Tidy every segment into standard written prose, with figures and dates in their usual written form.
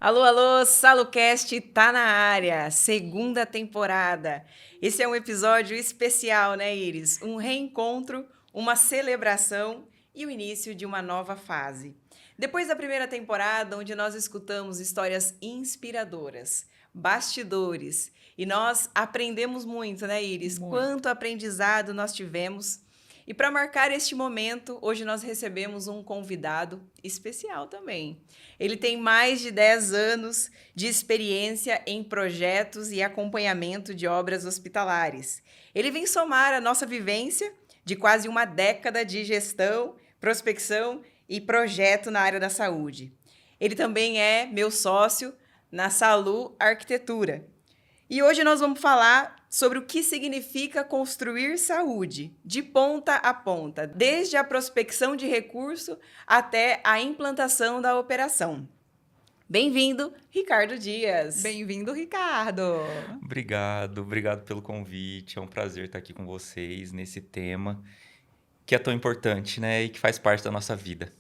Alô, alô, SaloCast tá na área, segunda temporada. Esse é um episódio especial, né, Iris? Um reencontro, uma celebração e o início de uma nova fase. Depois da primeira temporada, onde nós escutamos histórias inspiradoras, bastidores, e nós aprendemos muito, né, Iris? Muito. Quanto aprendizado nós tivemos. E para marcar este momento, hoje nós recebemos um convidado especial também. Ele tem mais de 10 anos de experiência em projetos e acompanhamento de obras hospitalares. Ele vem somar a nossa vivência de quase uma década de gestão, prospecção e projeto na área da saúde. Ele também é meu sócio na Salu Arquitetura. E hoje nós vamos falar sobre o que significa construir saúde, de ponta a ponta, desde a prospecção de recurso até a implantação da operação. Bem-vindo, Ricardo Dias. Bem-vindo, Ricardo. Obrigado pelo convite. É um prazer estar aqui com vocês nesse tema que é tão importante, né? E que faz parte da nossa vida.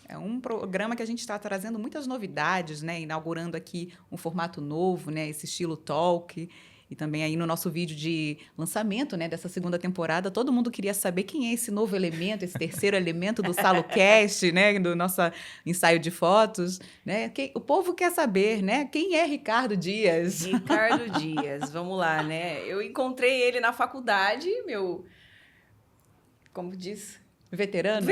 É um programa que a gente está trazendo muitas novidades, né? Inaugurando aqui um formato novo, né? Esse estilo talk. E também aí no nosso vídeo de lançamento, né, dessa segunda temporada, todo mundo queria saber quem é esse novo elemento, esse terceiro elemento do SaloCast, né, do nosso ensaio de fotos, né? O povo quer saber, né? Quem é Ricardo Dias? Ricardo Dias, vamos lá, né? Eu encontrei ele na faculdade, como diz? Veterano?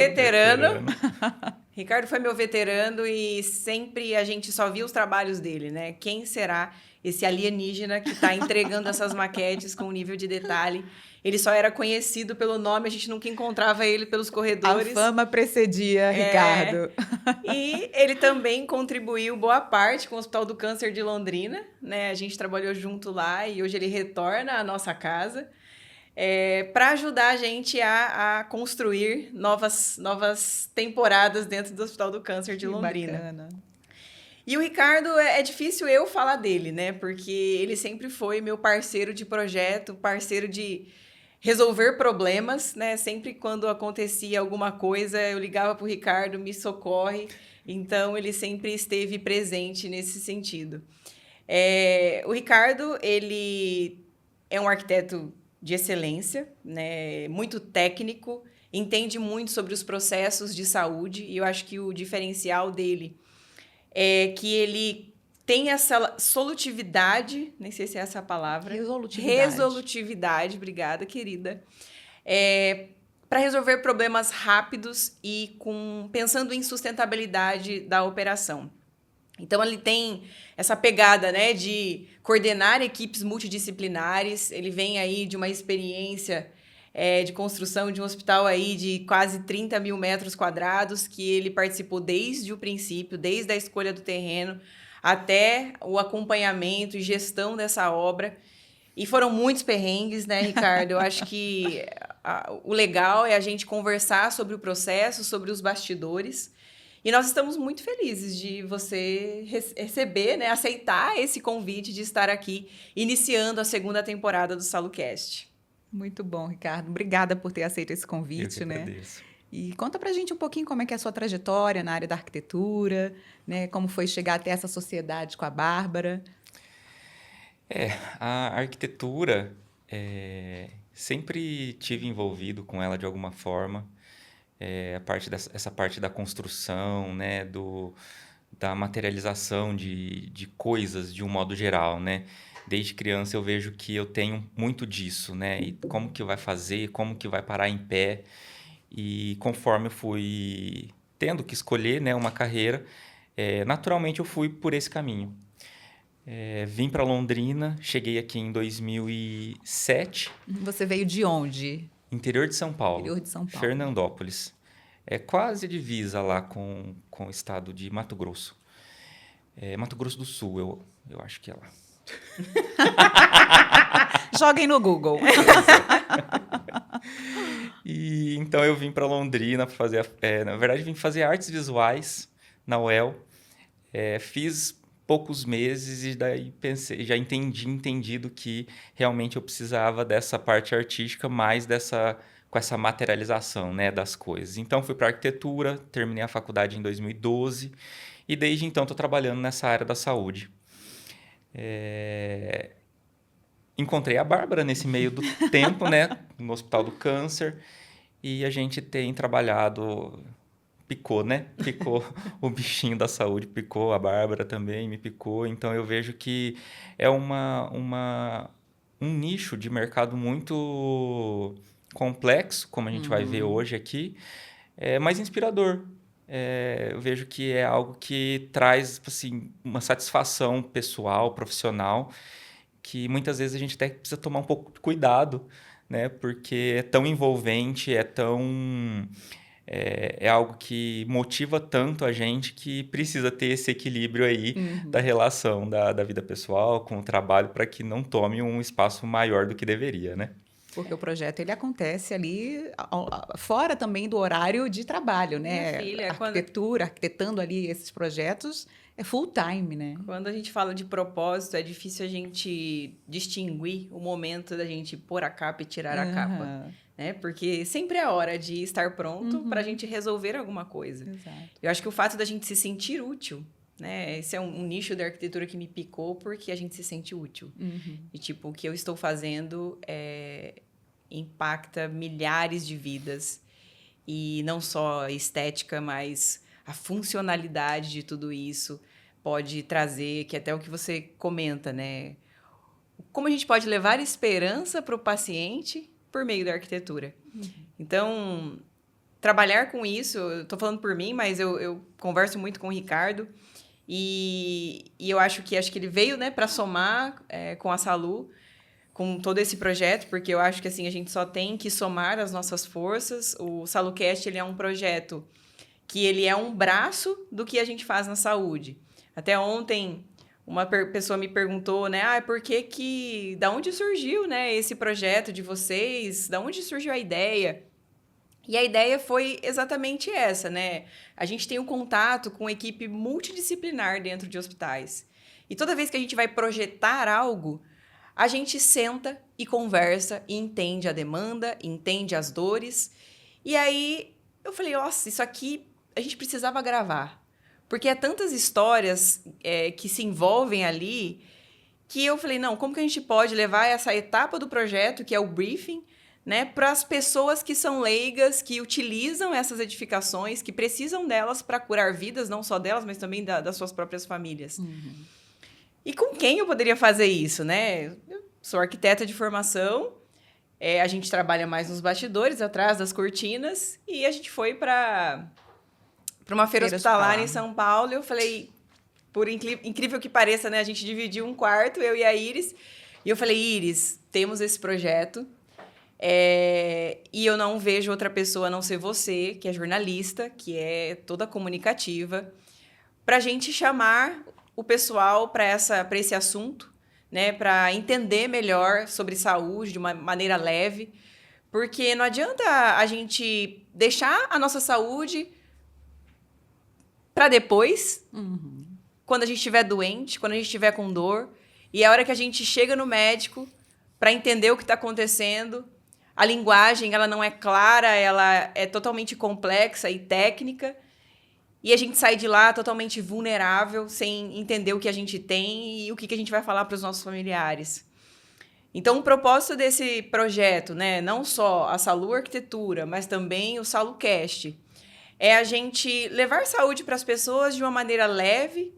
Ricardo foi meu veterano e sempre a gente só via os trabalhos dele, né? Quem será esse alienígena que está entregando essas maquetes com um nível de detalhe? Ele só era conhecido pelo nome, a gente nunca encontrava ele pelos corredores. A fama precedia Ricardo. E ele também contribuiu boa parte com o Hospital do Câncer de Londrina, né? A gente trabalhou junto lá e hoje ele retorna à nossa casa. Para ajudar a gente a construir novas temporadas dentro do Hospital do Câncer de Londrina. Bacana. E o Ricardo, é difícil eu falar dele, né? Porque ele sempre foi meu parceiro de projeto, parceiro de resolver problemas, né? Sempre quando acontecia alguma coisa, eu ligava para o Ricardo, me socorre. Então, ele sempre esteve presente nesse sentido. O Ricardo, ele é um arquiteto de excelência, né? Muito técnico, entende muito sobre os processos de saúde, e eu acho que o diferencial dele é que ele tem essa solutividade, nem sei se é essa a palavra. Resolutividade, obrigada, querida. Para resolver problemas rápidos e pensando em sustentabilidade da operação. Então, ele tem essa pegada, né, de coordenar equipes multidisciplinares. Ele vem aí de uma experiência de construção de um hospital aí de quase 30 mil metros quadrados, que ele participou desde o princípio, desde a escolha do terreno, até o acompanhamento e gestão dessa obra. E foram muitos perrengues, né, Ricardo? Eu acho que o legal é a gente conversar sobre o processo, sobre os bastidores. E nós estamos muito felizes de você receber, né, aceitar esse convite de estar aqui, iniciando a segunda temporada do SaloCast. Muito bom, Ricardo. Obrigada por ter aceito esse convite, Eu que agradeço. E conta pra gente um pouquinho como é que é a sua trajetória na área da arquitetura, né? Como foi chegar até essa sociedade com a Bárbara. A arquitetura, sempre tive envolvido com ela de alguma forma. Essa parte da construção, né, da materialização de coisas de um modo geral, né? Desde criança eu vejo que eu tenho muito disso, né? E como que vai fazer, como que vai parar em pé. E conforme eu fui tendo que escolher, né, uma carreira, naturalmente eu fui por esse caminho. Vim para Londrina, cheguei aqui em 2007. Você veio de onde? Interior de São Paulo. Interior de São Paulo. Fernandópolis. É quase divisa lá com o estado de Mato Grosso. Mato Grosso do Sul, eu acho que é lá. Joguem no Google. E então eu vim para Londrina para fazer, na verdade vim fazer artes visuais na UEL. Fiz poucos meses e daí pensei, já entendido que realmente eu precisava dessa parte artística mais com essa materialização, né, das coisas. Então fui para arquitetura, terminei a faculdade em 2012 e desde então estou trabalhando nessa área da saúde. Encontrei a Bárbara nesse meio do tempo, né, no Hospital do Câncer, e a gente tem trabalhado, picou, né? Picou o bichinho da saúde, picou a Bárbara também, me picou. Então eu vejo que é um nicho de mercado muito complexo, como a gente vai ver hoje aqui, mas inspirador. Eu vejo que é algo que traz assim, uma satisfação pessoal, profissional, que muitas vezes a gente até precisa tomar um pouco de cuidado, né? Porque é tão envolvente, é algo que motiva tanto a gente que precisa ter esse equilíbrio aí da relação da vida pessoal com o trabalho para que não tome um espaço maior do que deveria, né? Porque o projeto ele acontece ali fora também do horário de trabalho, né? Minha filha, arquitetando ali esses projetos é full time, né? Quando a gente fala de propósito, é difícil a gente distinguir o momento da gente pôr a capa e tirar a capa, né? Porque sempre é hora de estar pronto para a gente resolver alguma coisa. Exato. Eu acho que o fato da gente se sentir útil, né? Esse é um nicho da arquitetura que me picou porque a gente se sente útil. E, tipo, o que eu estou fazendo impacta milhares de vidas. E não só a estética, mas a funcionalidade de tudo isso pode trazer, que é até o que você comenta, né? Como a gente pode levar esperança para o paciente por meio da arquitetura. Então, trabalhar com isso, eu estou falando por mim, mas eu converso muito com o Ricardo, e eu acho que ele veio, né, para somar com a Salu, com todo esse projeto, porque eu acho que assim, a gente só tem que somar as nossas forças. O SaluCast, ele é um projeto que ele é um braço do que a gente faz na saúde. Até ontem, uma pessoa me perguntou, né, da onde surgiu, né, esse projeto de vocês? Da onde surgiu a ideia? E a ideia foi exatamente essa, né? A gente tem um contato com equipe multidisciplinar dentro de hospitais. E toda vez que a gente vai projetar algo, a gente senta e conversa e entende a demanda, entende as dores. E aí eu falei, nossa, isso aqui a gente precisava gravar. Porque é tantas histórias que se envolvem ali que eu falei, não, como que a gente pode levar essa etapa do projeto, que é o briefing, né, para as pessoas que são leigas, que utilizam essas edificações, que precisam delas para curar vidas, não só delas, mas também das suas próprias famílias. E com quem eu poderia fazer isso, né? Eu sou arquiteta de formação, a gente trabalha mais nos bastidores, atrás das cortinas, e a gente foi para uma feira hospitalar em São Paulo, e eu falei, por incrível que pareça, né, a gente dividiu um quarto, eu e a Iris, e eu falei, Iris, temos esse projeto, e eu não vejo outra pessoa a não ser você, que é jornalista, que é toda comunicativa, para a gente chamar o pessoal para esse assunto, né, para entender melhor sobre saúde de uma maneira leve, porque não adianta a gente deixar a nossa saúde para depois, quando a gente estiver doente, quando a gente estiver com dor, e a hora que a gente chega no médico para entender o que está acontecendo, a linguagem ela não é clara, ela é totalmente complexa e técnica, e a gente sai de lá totalmente vulnerável, sem entender o que a gente tem e o que a gente vai falar para os nossos familiares. Então, o propósito desse projeto, né, não só a Salu Arquitetura, mas também o SaluCast, é a gente levar saúde para as pessoas de uma maneira leve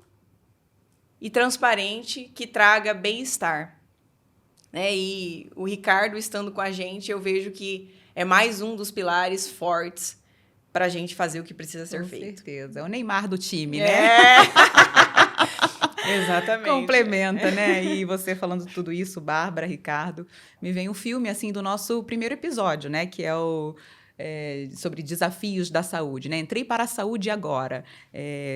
e transparente, que traga bem-estar. E o Ricardo estando com a gente, eu vejo que é mais um dos pilares fortes para a gente fazer o que precisa ser feito. Com certeza. É o Neymar do time, né? Exatamente. Complementa, né? E você falando tudo isso, Bárbara, Ricardo, me vem um filme, assim, do nosso primeiro episódio, né? Que é sobre desafios da saúde, né? Entrei para a saúde agora.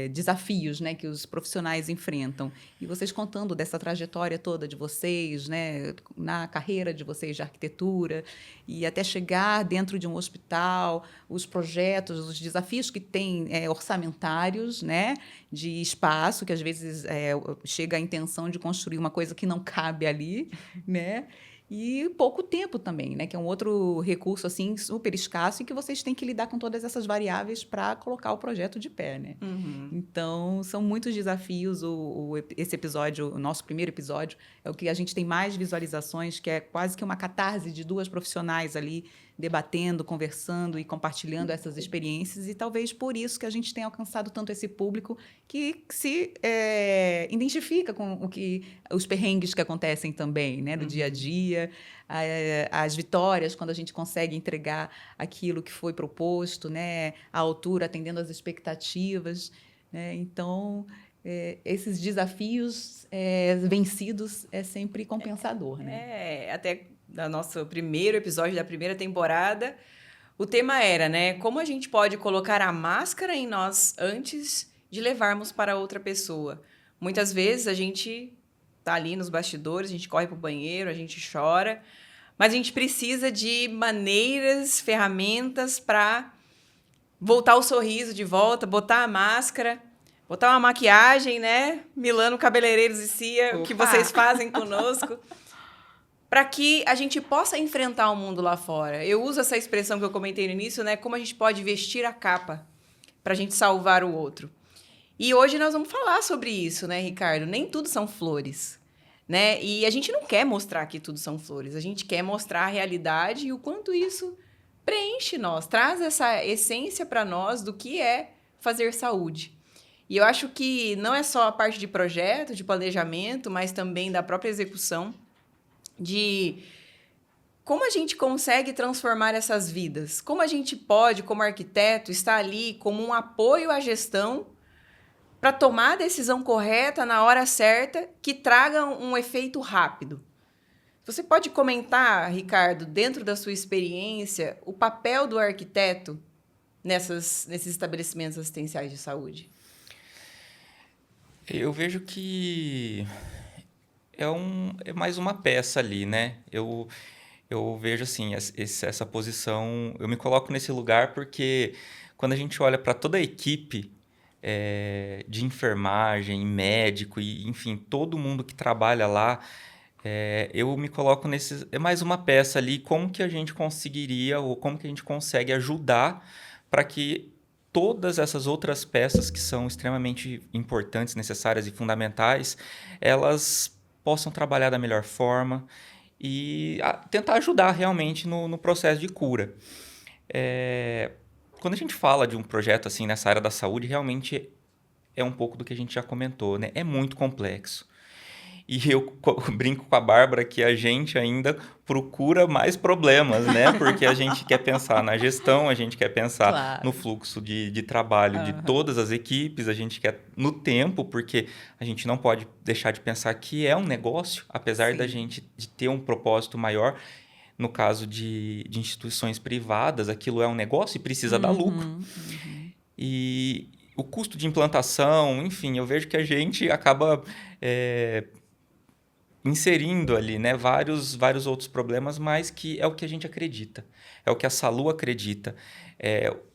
Desafios, né? Que os profissionais enfrentam. E vocês contando dessa trajetória toda de vocês, né? Na carreira de vocês de arquitetura e até chegar dentro de um hospital, os projetos, os desafios que tem orçamentários, né? De espaço, que às vezes chega a intenção de construir uma coisa que não cabe ali, né? e pouco tempo também, né? Que é um outro recurso assim super escasso e que vocês têm que lidar com todas essas variáveis para colocar o projeto de pé, né? Uhum. Então, são muitos desafios. Esse episódio, o nosso primeiro episódio, é o que a gente tem mais visualizações, que é quase que uma catarse de duas profissionais ali debatendo, conversando e compartilhando essas experiências. E talvez por isso que a gente tenha alcançado tanto esse público que se identifica com os perrengues que acontecem também, né, do dia a dia, as vitórias, quando a gente consegue entregar aquilo que foi proposto, né, à altura, atendendo às expectativas. Né? Então, esses desafios vencidos é sempre compensador. Né? Até no nosso primeiro episódio da primeira temporada, o tema era, né, como a gente pode colocar a máscara em nós antes de levarmos para outra pessoa. Muitas vezes a gente tá ali nos bastidores, a gente corre pro banheiro, a gente chora, mas a gente precisa de maneiras, ferramentas para voltar o sorriso de volta, botar a máscara, botar uma maquiagem, né? Milano Cabeleireiros e Cia, o que vocês fazem conosco, para que a gente possa enfrentar o mundo lá fora. Eu uso essa expressão que eu comentei no início, né? Como a gente pode vestir a capa para a gente salvar o outro. E hoje nós vamos falar sobre isso, né, Ricardo? Nem tudo são flores, né? E a gente não quer mostrar que tudo são flores. A gente quer mostrar a realidade e o quanto isso preenche nós, traz essa essência para nós do que é fazer saúde. E eu acho que não é só a parte de projeto, de planejamento, mas também da própria execução, de como a gente consegue transformar essas vidas, como a gente pode, como arquiteto, estar ali como um apoio à gestão para tomar a decisão correta na hora certa, que traga um efeito rápido. Você pode comentar, Ricardo, dentro da sua experiência, o papel do arquiteto nesses estabelecimentos assistenciais de saúde? Eu vejo que é mais uma peça ali, né? Eu vejo assim, essa posição, eu me coloco nesse lugar porque quando a gente olha para toda a equipe de enfermagem, médico, e enfim, todo mundo que trabalha lá, eu me coloco nesse... É mais uma peça ali, como que a gente conseguiria, ou como que a gente consegue ajudar para que todas essas outras peças que são extremamente importantes, necessárias e fundamentais, elas possam trabalhar da melhor forma e tentar ajudar realmente no processo de cura. Quando a gente fala de um projeto assim nessa área da saúde, realmente é um pouco do que a gente já comentou, né? É muito complexo. E eu brinco com a Bárbara que a gente ainda procura mais problemas, né? Porque a gente quer pensar na gestão, a gente quer pensar no fluxo de trabalho de todas as equipes, a gente quer no tempo, porque a gente não pode deixar de pensar que é um negócio, apesar da gente de ter um propósito maior. No caso de instituições privadas, aquilo é um negócio e precisa dar lucro. E o custo de implantação, enfim, eu vejo que a gente acaba inserindo ali, né, vários outros problemas, mas que é o que a gente acredita, é o que a Salu acredita.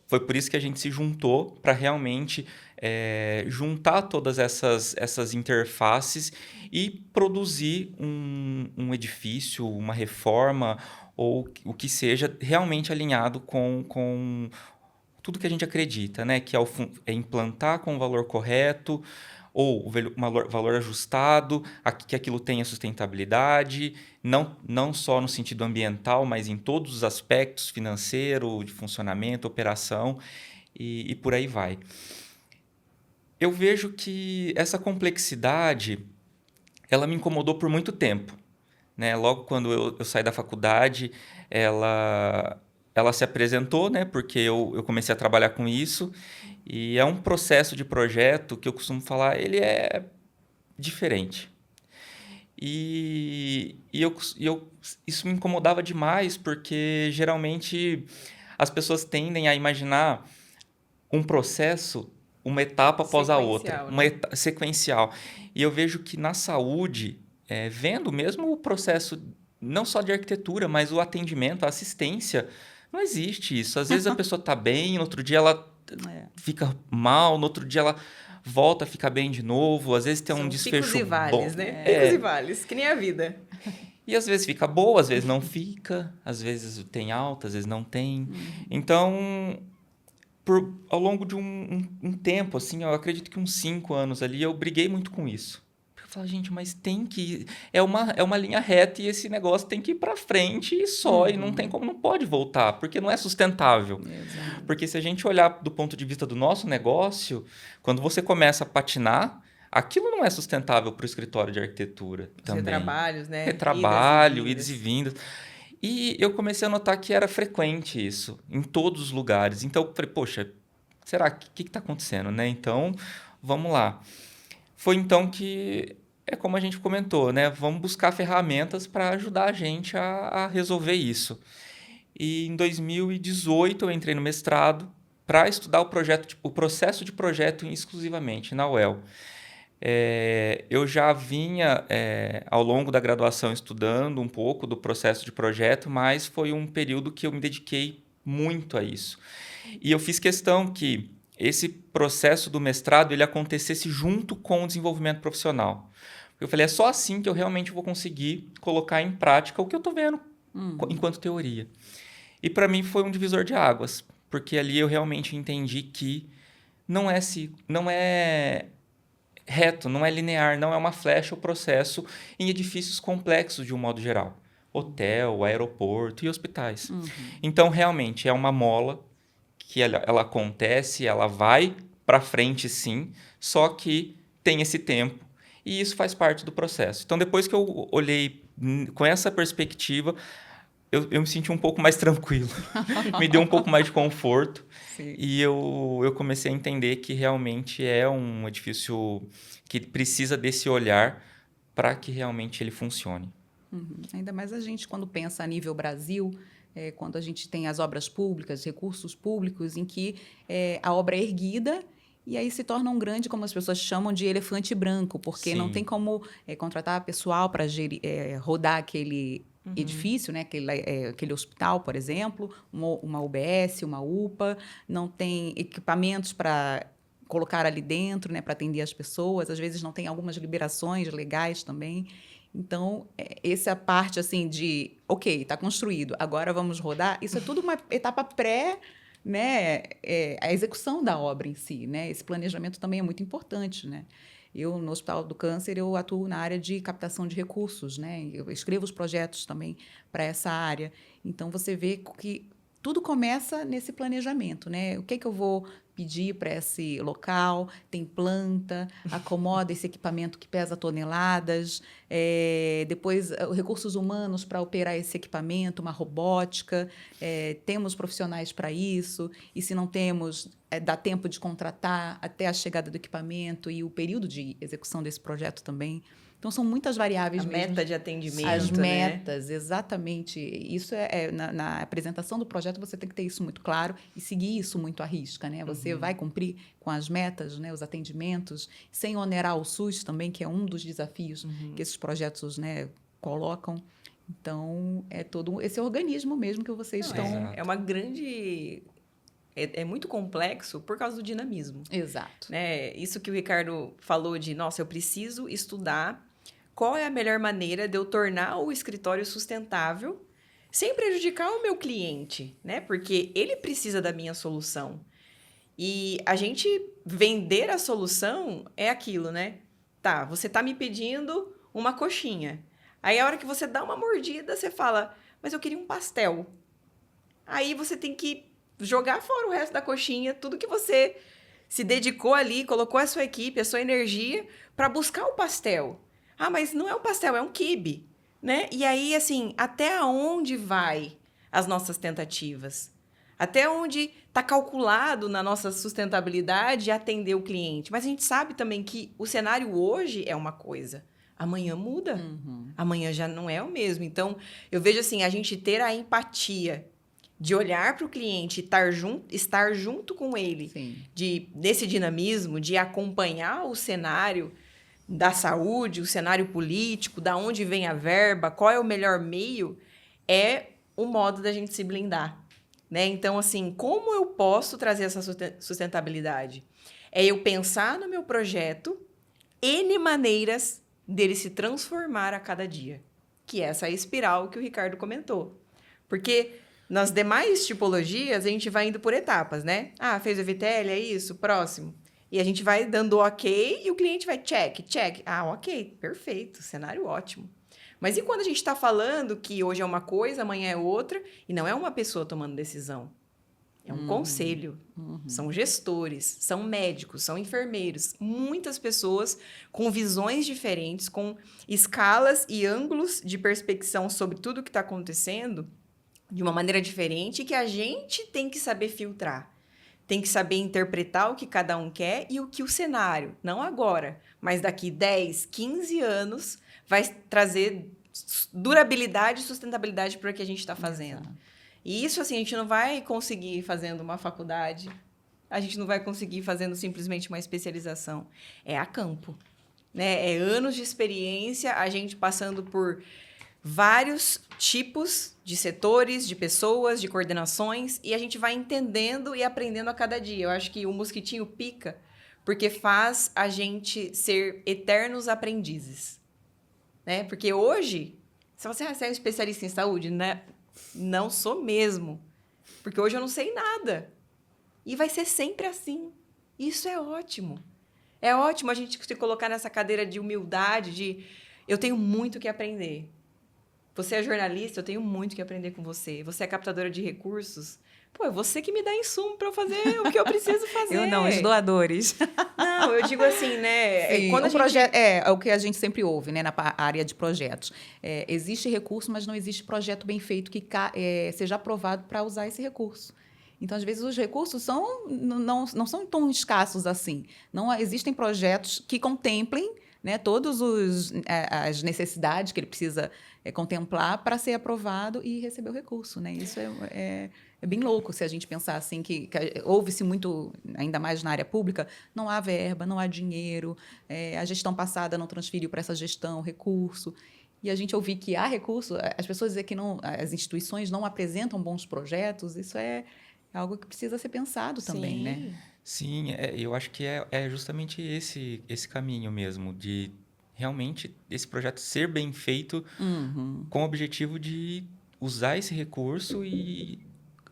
Foi por isso que a gente se juntou para realmente juntar todas essas interfaces e produzir um edifício, uma reforma, ou o que seja realmente alinhado com tudo que a gente acredita, né? Que é implantar com o valor correto, ou um valor ajustado, que aquilo tenha sustentabilidade, não só no sentido ambiental, mas em todos os aspectos, financeiro, de funcionamento, operação, e por aí vai. Eu vejo que essa complexidade, ela me incomodou por muito tempo. Né? Logo quando eu saí da faculdade, ela se apresentou, né? Porque eu comecei a trabalhar com isso, e é um processo de projeto que eu costumo falar, ele é diferente. E isso me incomodava demais, porque geralmente as pessoas tendem a imaginar um processo, uma etapa após a outra, sequencial. E eu vejo que na saúde, vendo mesmo o processo, não só de arquitetura, mas o atendimento, a assistência, não existe isso. Às vezes a pessoa está bem, no outro dia ela fica mal, no outro dia ela volta a ficar bem de novo. Às vezes tem um desfecho picos e vales, bom. Né? Picos e vales, que nem a vida. E às vezes fica boa, às vezes não fica, às vezes tem alta, às vezes não tem. Então, ao longo de um tempo, assim, eu acredito que uns 5 anos ali, eu briguei muito com isso. Porque eu falava, gente, mas tem que... É uma linha reta e esse negócio tem que ir para frente e só, e não tem como, não pode voltar, porque não é sustentável. Exato. Porque se a gente olhar do ponto de vista do nosso negócio, quando você começa a patinar, aquilo não é sustentável para o escritório de arquitetura Os também. retrabalhos, né? Retrabalho, Idas idas e vindas. E eu comecei a notar que era frequente isso, em todos os lugares. Então, eu falei, poxa, será que está acontecendo, né? Então, vamos lá. Foi então que, é como a gente comentou, né? Vamos buscar ferramentas para ajudar a gente a resolver isso. E em 2018 eu entrei no mestrado para estudar o processo de projeto exclusivamente na UEL. Eu já vinha, ao longo da graduação, estudando um pouco do processo de projeto, mas foi um período que eu me dediquei muito a isso. E eu fiz questão que esse processo do mestrado ele acontecesse junto com o desenvolvimento profissional. Eu falei, é só assim que eu realmente vou conseguir colocar em prática o que eu estou vendo enquanto teoria. E para mim foi um divisor de águas, porque ali eu realmente entendi que não é reto, não é linear, não é uma flecha o processo em edifícios complexos de um modo geral. Hotel, aeroporto e hospitais. Então, realmente, é uma mola que ela acontece, ela vai para frente sim, só que tem esse tempo e isso faz parte do processo. Então, depois que eu olhei com essa perspectiva, eu me senti um pouco mais tranquilo, me deu um pouco mais de conforto. Sim. E eu comecei a entender que realmente é um edifício que precisa desse olhar para que realmente ele funcione. Ainda mais a gente, quando pensa a nível Brasil, quando a gente tem as obras públicas, recursos públicos, em que a obra é erguida e aí se torna um grande, como as pessoas chamam, de elefante branco, porque não Sim. tem como contratar pessoal para rodar aquele edifício, né? Aquele hospital, por exemplo, uma UBS, uma UPA, não tem equipamentos para colocar ali dentro, né, para atender as pessoas, às vezes não tem algumas liberações legais também. Então, essa parte assim de, ok, está construído, agora vamos rodar, isso é tudo uma etapa pré, né, a execução da obra em si, né? Esse planejamento também é muito importante, né? Eu, no Hospital do Câncer, eu atuo na área de captação de recursos, né? Eu escrevo os projetos também para essa área. Então, você vê que tudo começa nesse planejamento, né? O que é que eu vou pedir para esse local? Tem planta, acomoda esse equipamento que pesa toneladas, depois recursos humanos para operar esse equipamento, uma robótica, temos profissionais para isso, e se não temos, dá tempo de contratar até a chegada do equipamento e o período de execução desse projeto também. Então, são muitas variáveis A mesmo. meta de atendimento, As né? metas, exatamente. Isso na apresentação do projeto, você tem que ter isso muito claro e seguir isso muito à risca, né? Você vai cumprir com as metas, né, os atendimentos, sem onerar o SUS também, que é um dos desafios que esses projetos, né, colocam. Então, é todo esse organismo mesmo que vocês estão... Exato. É uma grande... É muito complexo por causa do dinamismo. Exato. Né? Isso que o Ricardo falou de, nossa, eu preciso estudar qual é a melhor maneira de eu tornar o escritório sustentável sem prejudicar o meu cliente, né? Porque ele precisa da minha solução. E a gente vender a solução é aquilo, né? Tá, você tá me pedindo uma coxinha. Aí, a hora que você dá uma mordida, você fala, mas eu queria um pastel. Aí, você tem que jogar fora o resto da coxinha, tudo que você se dedicou ali, colocou a sua equipe, a sua energia para buscar o pastel. Ah, mas não é um pastel, é um quibe, né? E aí, assim, até onde vai as nossas tentativas? Até onde está calculado na nossa sustentabilidade atender o cliente? Mas a gente sabe também que o cenário hoje é uma coisa, amanhã muda. Amanhã já não é o mesmo. Então, eu vejo assim, a gente ter a empatia de olhar para o cliente e estar junto com ele, Sim. desse dinamismo, de acompanhar o cenário da saúde, o cenário político, da onde vem a verba, qual é o melhor meio, é o modo da gente se blindar. Né? Então, assim, como eu posso trazer essa sustentabilidade? É eu pensar no meu projeto N maneiras dele se transformar a cada dia. que é essa espiral que o Ricardo comentou. Porque nas demais tipologias, a gente vai indo por etapas, né? Ah, fez o EVTL, é isso, próximo. E a gente vai dando ok e o cliente vai check, check. Ah, ok, perfeito, cenário ótimo. Mas e quando a gente está falando que hoje é uma coisa, amanhã é outra, e não é uma pessoa tomando decisão? É um conselho, são gestores, são médicos, são enfermeiros, muitas pessoas com visões diferentes, com escalas e ângulos de perspecção sobre tudo que está acontecendo de uma maneira diferente e que a gente tem que saber filtrar. Tem que saber interpretar o que cada um quer e o que o cenário, não agora, mas daqui 10, 15 anos, vai trazer durabilidade e sustentabilidade para o que a gente está fazendo. Exato. E isso, assim, a gente não vai conseguir fazendo uma faculdade, a gente não vai conseguir fazendo simplesmente uma especialização. É a campo, né? É anos de experiência, a gente passando por vários tipos de setores, de pessoas, de coordenações, e a gente vai entendendo e aprendendo a cada dia. Eu acho que o mosquitinho pica porque faz a gente ser eternos aprendizes, né? Porque hoje, se você é um especialista em saúde, né? Não sou mesmo. Porque hoje eu não sei nada. E vai ser sempre assim. Isso é ótimo. É ótimo a gente se colocar nessa cadeira de humildade, de eu tenho muito que aprender. Você é jornalista, eu tenho muito que aprender com você. Você é captadora de recursos. Pô, é você que me dá insumo para eu fazer o que eu preciso fazer. Eu não, os doadores. Não, eu digo assim, né? Sim, quando é o que a gente sempre ouve, né, na área de projetos. Existe recurso, mas não existe projeto bem feito que seja aprovado para usar esse recurso. Então, às vezes, os recursos não são tão escassos assim. Não existem projetos que contemplem, né, todas as necessidades que ele precisa contemplar para ser aprovado e receber o recurso, né? Isso é bem louco se a gente pensar assim, que ouve-se muito, ainda mais na área pública, não há verba, não há dinheiro, a gestão passada não transferiu para essa gestão recurso. E a gente ouvir que há recurso, as pessoas dizer que as instituições não apresentam bons projetos, isso é algo que precisa ser pensado também, né? Sim, eu acho que é justamente esse caminho mesmo, de realmente esse projeto ser bem feito com o objetivo de usar esse recurso e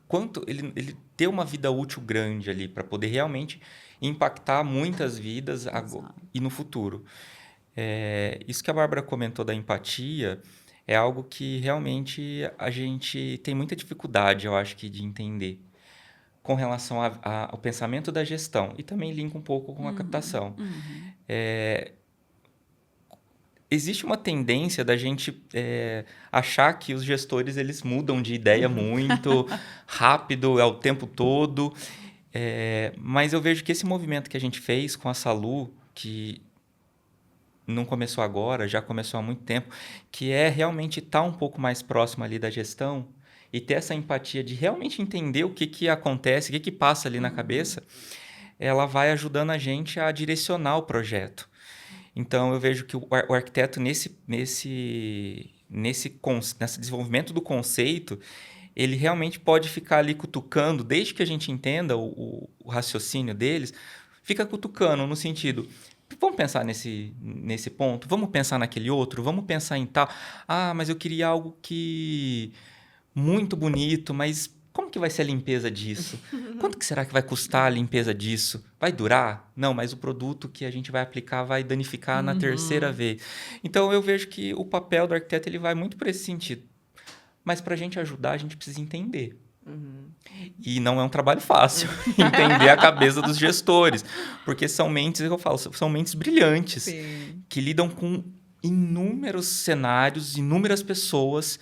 quanto ele ter uma vida útil grande ali, para poder realmente impactar muitas vidas e no futuro. Isso que a Bárbara comentou da empatia é algo que realmente a gente tem muita dificuldade, eu acho que, de entender com relação ao pensamento da gestão e também linka um pouco com a captação. Existe uma tendência da gente achar que os gestores eles mudam de ideia muito rápido, o tempo todo, mas eu vejo que esse movimento que a gente fez com a Salu, que não começou agora, já começou há muito tempo, que é realmente estar um pouco mais próximo ali da gestão e ter essa empatia de realmente entender o que acontece, o que passa ali na cabeça, ela vai ajudando a gente a direcionar o projeto. Então, eu vejo que o arquiteto, nesse desenvolvimento do conceito, ele realmente pode ficar ali cutucando, desde que a gente entenda o raciocínio deles, fica cutucando no sentido... Vamos pensar nesse ponto? Vamos pensar naquele outro? Vamos pensar em tal? Ah, mas eu queria algo muito bonito, mas como que vai ser a limpeza disso? Quanto que será que vai custar a limpeza disso? Vai durar? Não, mas o produto que a gente vai aplicar vai danificar na terceira vez. Então, eu vejo que o papel do arquiteto ele vai muito para esse sentido. Mas para a gente ajudar, a gente precisa entender. E não é um trabalho fácil entender a cabeça dos gestores, porque são mentes, eu falo, são mentes brilhantes. Sim. Que lidam com inúmeros cenários, inúmeras pessoas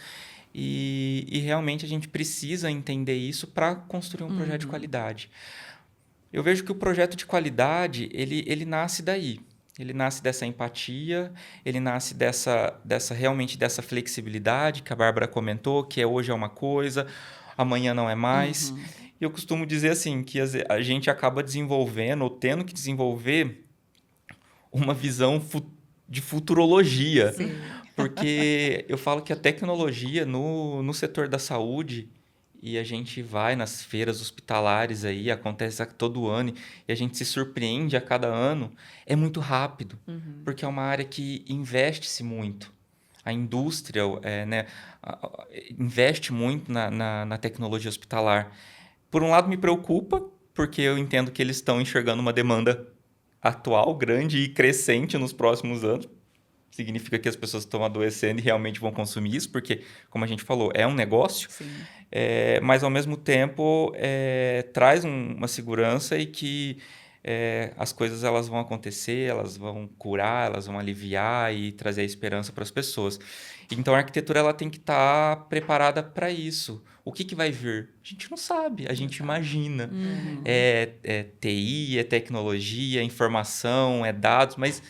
e realmente a gente precisa entender isso para construir um projeto de qualidade. Eu vejo que o projeto de qualidade ele nasce daí. Ele nasce dessa empatia, ele nasce realmente dessa flexibilidade que a Bárbara comentou, que hoje é uma coisa, amanhã não é mais. E eu costumo dizer assim, que a gente acaba desenvolvendo, ou tendo que desenvolver, uma visão de futurologia. Sim. Porque eu falo que a tecnologia no setor da saúde, e a gente vai nas feiras hospitalares aí, acontece todo ano, e a gente se surpreende a cada ano, é muito rápido, porque é uma área que investe-se muito. a indústria né, investe muito na tecnologia hospitalar. Por um lado, me preocupa, porque eu entendo que eles estão enxergando uma demanda atual, grande e crescente nos próximos anos. Significa que as pessoas estão adoecendo e realmente vão consumir isso, porque, como a gente falou, é um negócio. Sim. Mas, ao mesmo tempo, traz uma segurança e que as coisas elas vão acontecer, elas vão curar, elas vão aliviar e trazer a esperança para as pessoas. Então, a arquitetura ela tem que estar preparada para isso. O que vai vir? A gente não sabe, a gente imagina. É TI, é tecnologia, é informação, é dados, mas...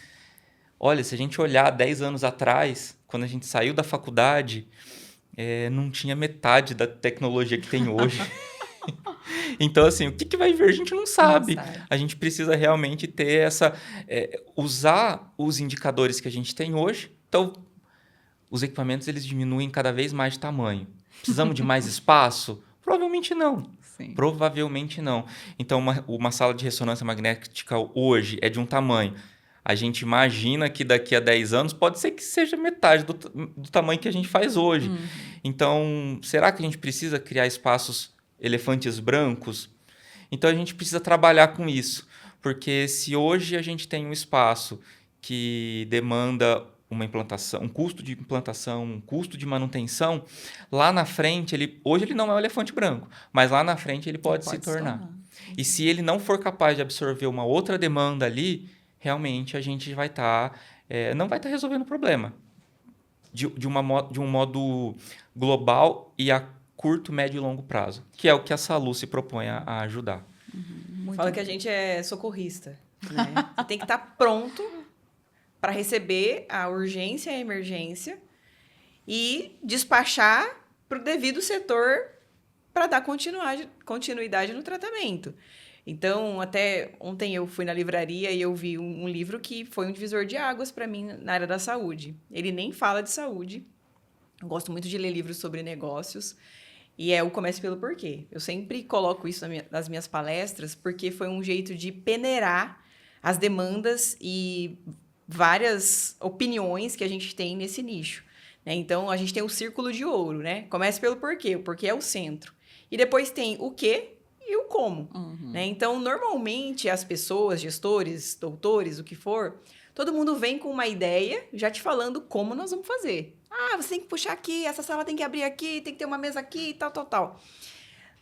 Olha, se a gente olhar 10 anos atrás, quando a gente saiu da faculdade, não tinha metade da tecnologia que tem hoje. Então, assim, o que vai vir a gente não sabe. A gente precisa realmente ter usar os indicadores que a gente tem hoje. Então, os equipamentos eles diminuem cada vez mais de tamanho. Precisamos de mais espaço? Provavelmente não. Sim. Provavelmente não. Então, uma sala de ressonância magnética hoje é de um tamanho. A gente imagina que daqui a 10 anos pode ser que seja metade do tamanho que a gente faz hoje. Então, será que a gente precisa criar espaços elefantes brancos? Então, a gente precisa trabalhar com isso. Porque se hoje a gente tem um espaço que demanda uma implantação, um custo de implantação, um custo de manutenção, lá na frente, hoje ele não é um elefante branco, mas lá na frente ele pode se tornar. E se ele não for capaz de absorver uma outra demanda ali, realmente a gente vai não vai estar resolvendo o problema de um modo global e a curto, médio e longo prazo, que é o que a Salu se propõe a ajudar. Fala que a gente é socorrista, né? Você tem que estar pronto para receber a urgência e a emergência e despachar para o devido setor para dar continuidade no tratamento. Então, até ontem eu fui na livraria e eu vi um livro que foi um divisor de águas para mim na área da saúde. Ele nem fala de saúde. Eu gosto muito de ler livros sobre negócios. E é o Comece pelo Porquê. Eu sempre coloco isso nas minhas palestras porque foi um jeito de peneirar as demandas e várias opiniões que a gente tem nesse nicho. Né? Então, a gente tem o círculo de ouro, né? Comece pelo porquê. O porquê é o centro. E depois tem o quê e o como. Né? Então, normalmente, as pessoas, gestores, doutores, o que for, todo mundo vem com uma ideia já te falando como nós vamos fazer. Ah, você tem que puxar aqui, essa sala tem que abrir aqui, tem que ter uma mesa aqui, tal, tal, tal.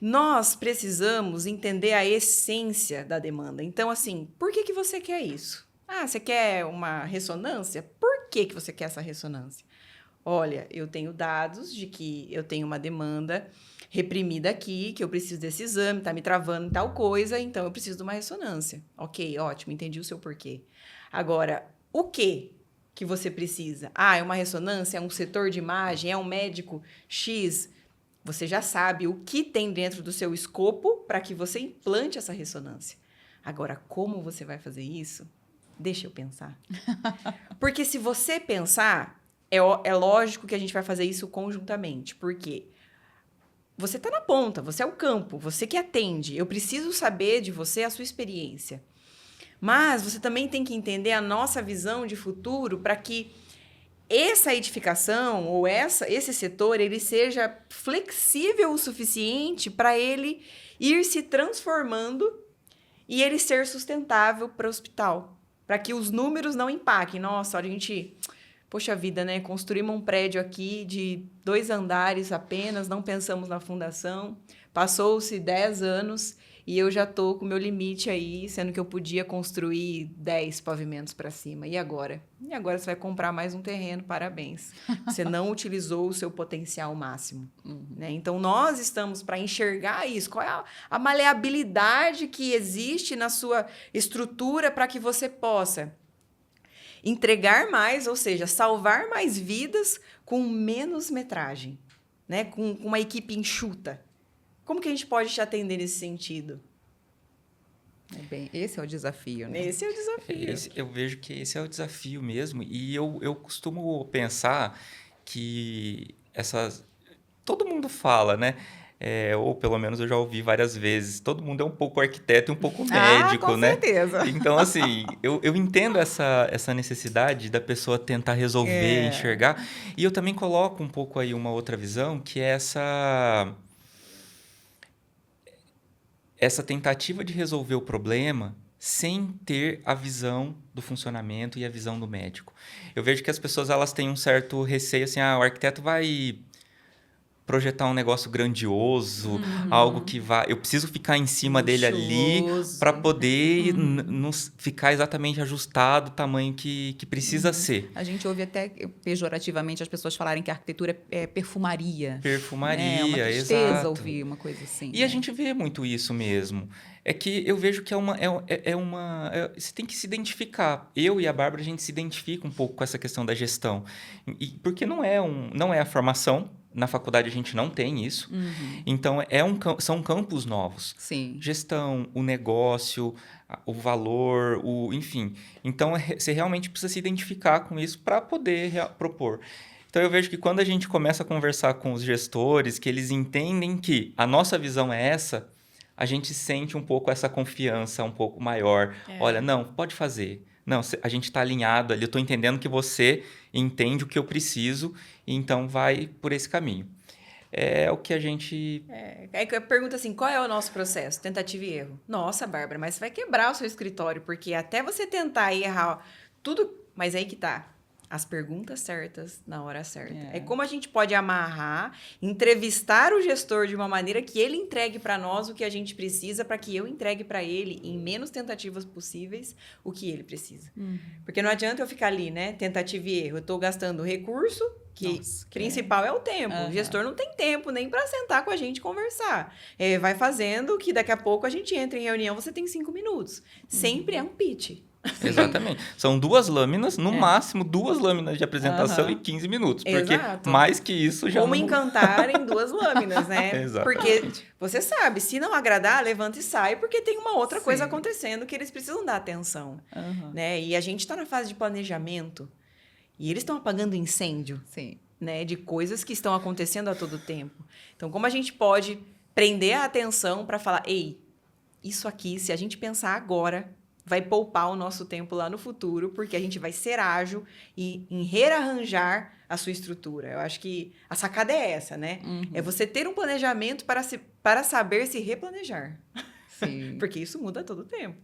Nós precisamos entender a essência da demanda. Então, assim, por que você quer isso? Ah, você quer uma ressonância? Por que você quer essa ressonância? Olha, eu tenho dados de que eu tenho uma demanda reprimida aqui, que eu preciso desse exame, tá me travando em tal coisa, então eu preciso de uma ressonância. Ok, ótimo, entendi o seu porquê. Agora, o que você precisa? Ah, é uma ressonância, é um setor de imagem, é um médico X. Você já sabe o que tem dentro do seu escopo para que você implante essa ressonância. Agora, como você vai fazer isso? Deixa eu pensar. Porque se você pensar, é lógico que a gente vai fazer isso conjuntamente. Por quê? Você está na ponta, você é o campo, você que atende. Eu preciso saber de você a sua experiência. Mas você também tem que entender a nossa visão de futuro para que essa edificação ou esse setor ele seja flexível o suficiente para ele ir se transformando e ele ser sustentável para o hospital. Para que os números não impactem. Nossa, a gente... Poxa vida, né? Construímos um prédio aqui de 2 andares apenas, não pensamos na fundação. Passou-se 10 anos e eu já estou com o meu limite aí, sendo que eu podia construir 10 pavimentos para cima. E agora? E agora você vai comprar mais um terreno, parabéns. Você não utilizou o seu potencial máximo. Né? Então, nós estamos para enxergar isso. Qual é a maleabilidade que existe na sua estrutura para que você possa entregar mais, ou seja, salvar mais vidas com menos metragem, né? Com uma equipe enxuta. Como que a gente pode te atender nesse sentido? Esse é o desafio, né? Esse é o desafio. Eu vejo que esse é o desafio mesmo. E eu costumo pensar que todo mundo fala, né? ou pelo menos eu já ouvi várias vezes, todo mundo é um pouco arquiteto e um pouco Ah, médico, com né? certeza. Então, assim, eu entendo essa necessidade da pessoa tentar resolver, É. enxergar, e eu também coloco um pouco aí uma outra visão, que é essa tentativa de resolver o problema sem ter a visão do funcionamento e a visão do médico. Eu vejo que as pessoas elas têm um certo receio, assim, o arquiteto vai projetar um negócio grandioso, algo que vai... Eu preciso ficar em cima dele ali Luxuoso. para poder não ficar exatamente ajustado o tamanho que precisa ser. A gente ouve até pejorativamente as pessoas falarem que a arquitetura é perfumaria. Né? É uma Perfumaria, tristeza exato. ouvir uma coisa assim. E a gente vê muito isso mesmo. É que eu vejo que você tem que se identificar. Eu e a Bárbara, a gente se identifica um pouco com essa questão da gestão. Porque não é a formação. Na faculdade a gente não tem isso. Então, são campos novos. Sim. Gestão, o negócio, o valor, enfim. Então, você realmente precisa se identificar com isso para poder propor. Então, eu vejo que quando a gente começa a conversar com os gestores, que eles entendem que a nossa visão é essa, a gente sente um pouco essa confiança um pouco maior. Olha, não, pode fazer. Não, a gente está alinhado ali, eu estou entendendo que você entende o que eu preciso, e então vai por esse caminho. É o que a gente... Aí que eu pergunto assim, qual é o nosso processo? Tentativa e erro. Nossa, Bárbara, mas você vai quebrar o seu escritório, porque até você tentar e errar tudo... Mas aí que tá. As perguntas certas na hora certa. É como a gente pode amarrar, entrevistar o gestor de uma maneira que ele entregue para nós o que a gente precisa, para que eu entregue para ele, em menos tentativas possíveis, o que ele precisa. Porque não adianta eu ficar ali, né? Tentativa e erro. Eu estou gastando recurso, que principal é o tempo. O gestor não tem tempo nem para sentar com a gente e conversar. Vai fazendo que daqui a pouco a gente entra em reunião, você tem 5 minutos. Sempre é um pitch. Exatamente. São 2 lâminas, no máximo 2 lâminas de apresentação e 15 minutos. Porque Exato. mais que isso já Como não... encantar em 2 lâminas, né? Exatamente. Porque você sabe, se não agradar, levanta e sai, porque tem uma outra coisa acontecendo que eles precisam dar atenção. Né? E a gente está na fase de planejamento e eles estão apagando incêndio. Né? De coisas que estão acontecendo a todo tempo. Então, como a gente pode prender a atenção para falar, ei, isso aqui, se a gente pensar agora... vai poupar o nosso tempo lá no futuro, porque a gente vai ser ágil em rearranjar a sua estrutura. Eu acho que a sacada é essa, né? É você ter um planejamento para saber se replanejar. Sim. Porque isso muda todo o tempo.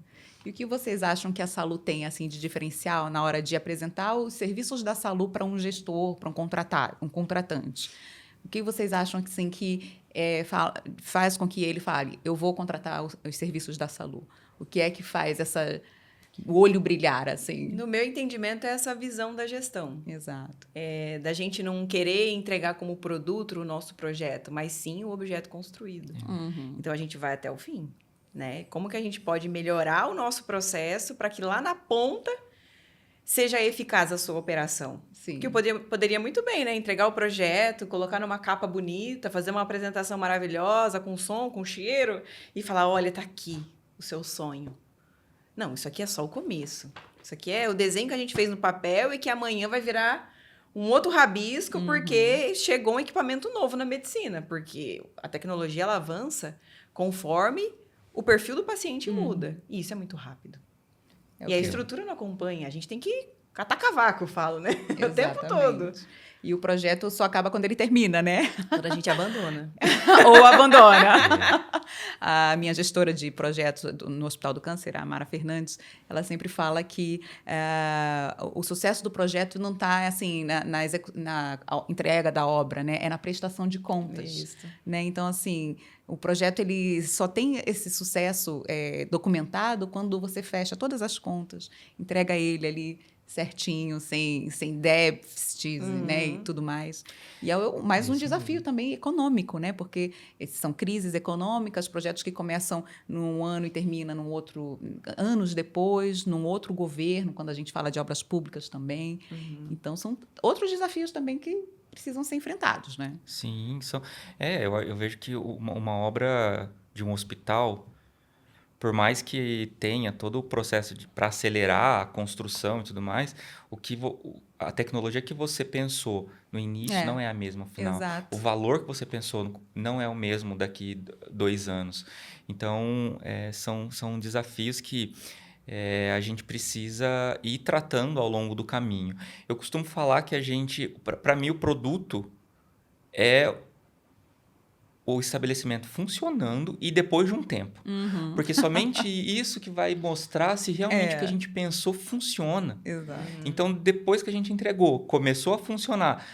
E o que vocês acham que a Salu tem assim, de diferencial na hora de apresentar os serviços da Salu para um gestor, para um contratante? O que vocês acham assim, que faz com que ele fale, eu vou contratar os serviços da Salu? O que é que faz o olho brilhar, assim? No meu entendimento, é essa visão da gestão. Exato. Da gente não querer entregar como produto o nosso projeto, mas sim o objeto construído. Então, a gente vai até o fim. Né? Como que a gente pode melhorar o nosso processo para que lá na ponta seja eficaz a sua operação? Sim. Porque eu poderia muito bem, né? Entregar o projeto, colocar numa capa bonita, fazer uma apresentação maravilhosa, com som, com cheiro, e falar, olha, tá aqui o seu sonho. Não, isso aqui é só o começo. Isso aqui é o desenho que a gente fez no papel e que amanhã vai virar um outro rabisco porque chegou um equipamento novo na medicina. Porque a tecnologia, ela avança conforme o perfil do paciente muda. E isso é muito rápido. E a estrutura não acompanha. A gente tem que catar cavaco, eu falo, né? O tempo todo. E o projeto só acaba quando ele termina, né? Quando a gente abandona. Ou abandona. A minha gestora de projetos no Hospital do Câncer, a Mara Fernandes, ela sempre fala que o sucesso do projeto não está assim, na entrega da obra, né? É na prestação de contas. Isso. Né? Então, assim, o projeto ele só tem esse sucesso documentado quando você fecha todas as contas, entrega ele ali certinho, sem déficits, né, e tudo mais. E é mais um desafio também econômico, né, porque são crises econômicas, projetos que começam num ano e terminam num outro, anos depois, num outro governo, quando a gente fala de obras públicas também. Então, são outros desafios também que precisam ser enfrentados, né? Sim, eu vejo que uma obra de um hospital, por mais que tenha todo o processo para acelerar a construção e tudo mais, a tecnologia que você pensou no início não é a mesma no final. Exato. O valor que você pensou não é o mesmo daqui 2 anos. Então, são desafios que a gente precisa ir tratando ao longo do caminho. Eu costumo falar que para mim, o produto é o estabelecimento funcionando e depois de um tempo. Porque somente isso que vai mostrar se realmente o que a gente pensou funciona. Exato. Então, depois que a gente entregou, começou a funcionar,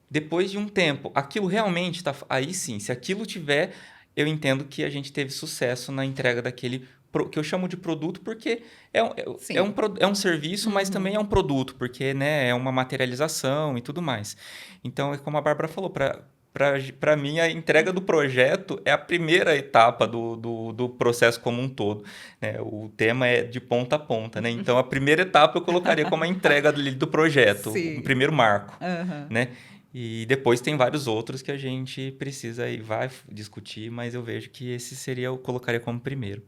depois de um tempo, aquilo realmente está... Aí sim, se aquilo tiver, eu entendo que a gente teve sucesso na entrega daquele... que eu chamo de produto porque é um serviço, mas também é um produto, porque né, é uma materialização e tudo mais. Então, é como a Bárbara falou, para mim, a entrega do projeto é a primeira etapa do processo como um todo. Né? O tema é de ponta a ponta. Né? Então, a primeira etapa eu colocaria como a entrega do projeto, o primeiro marco. Né? E depois tem vários outros que a gente precisa e vai discutir, mas eu vejo que esse eu colocaria como primeiro.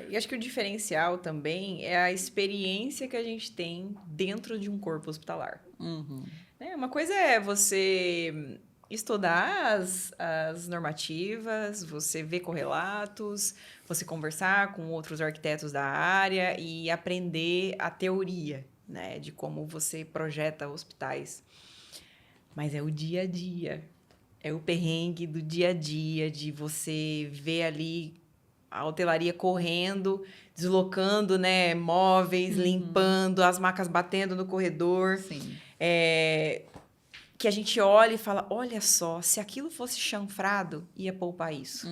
E acho que o diferencial também é a experiência que a gente tem dentro de um corpo hospitalar. Uma coisa é você estudar as normativas, você ver correlatos, você conversar com outros arquitetos da área e aprender a teoria, né, de como você projeta hospitais. Mas é o dia a dia, é o perrengue do dia a dia, de você ver ali a hotelaria correndo, deslocando, né, móveis, limpando, as macas batendo no corredor. Sim. Que a gente olha e fala, olha só, se aquilo fosse chanfrado, ia poupar isso.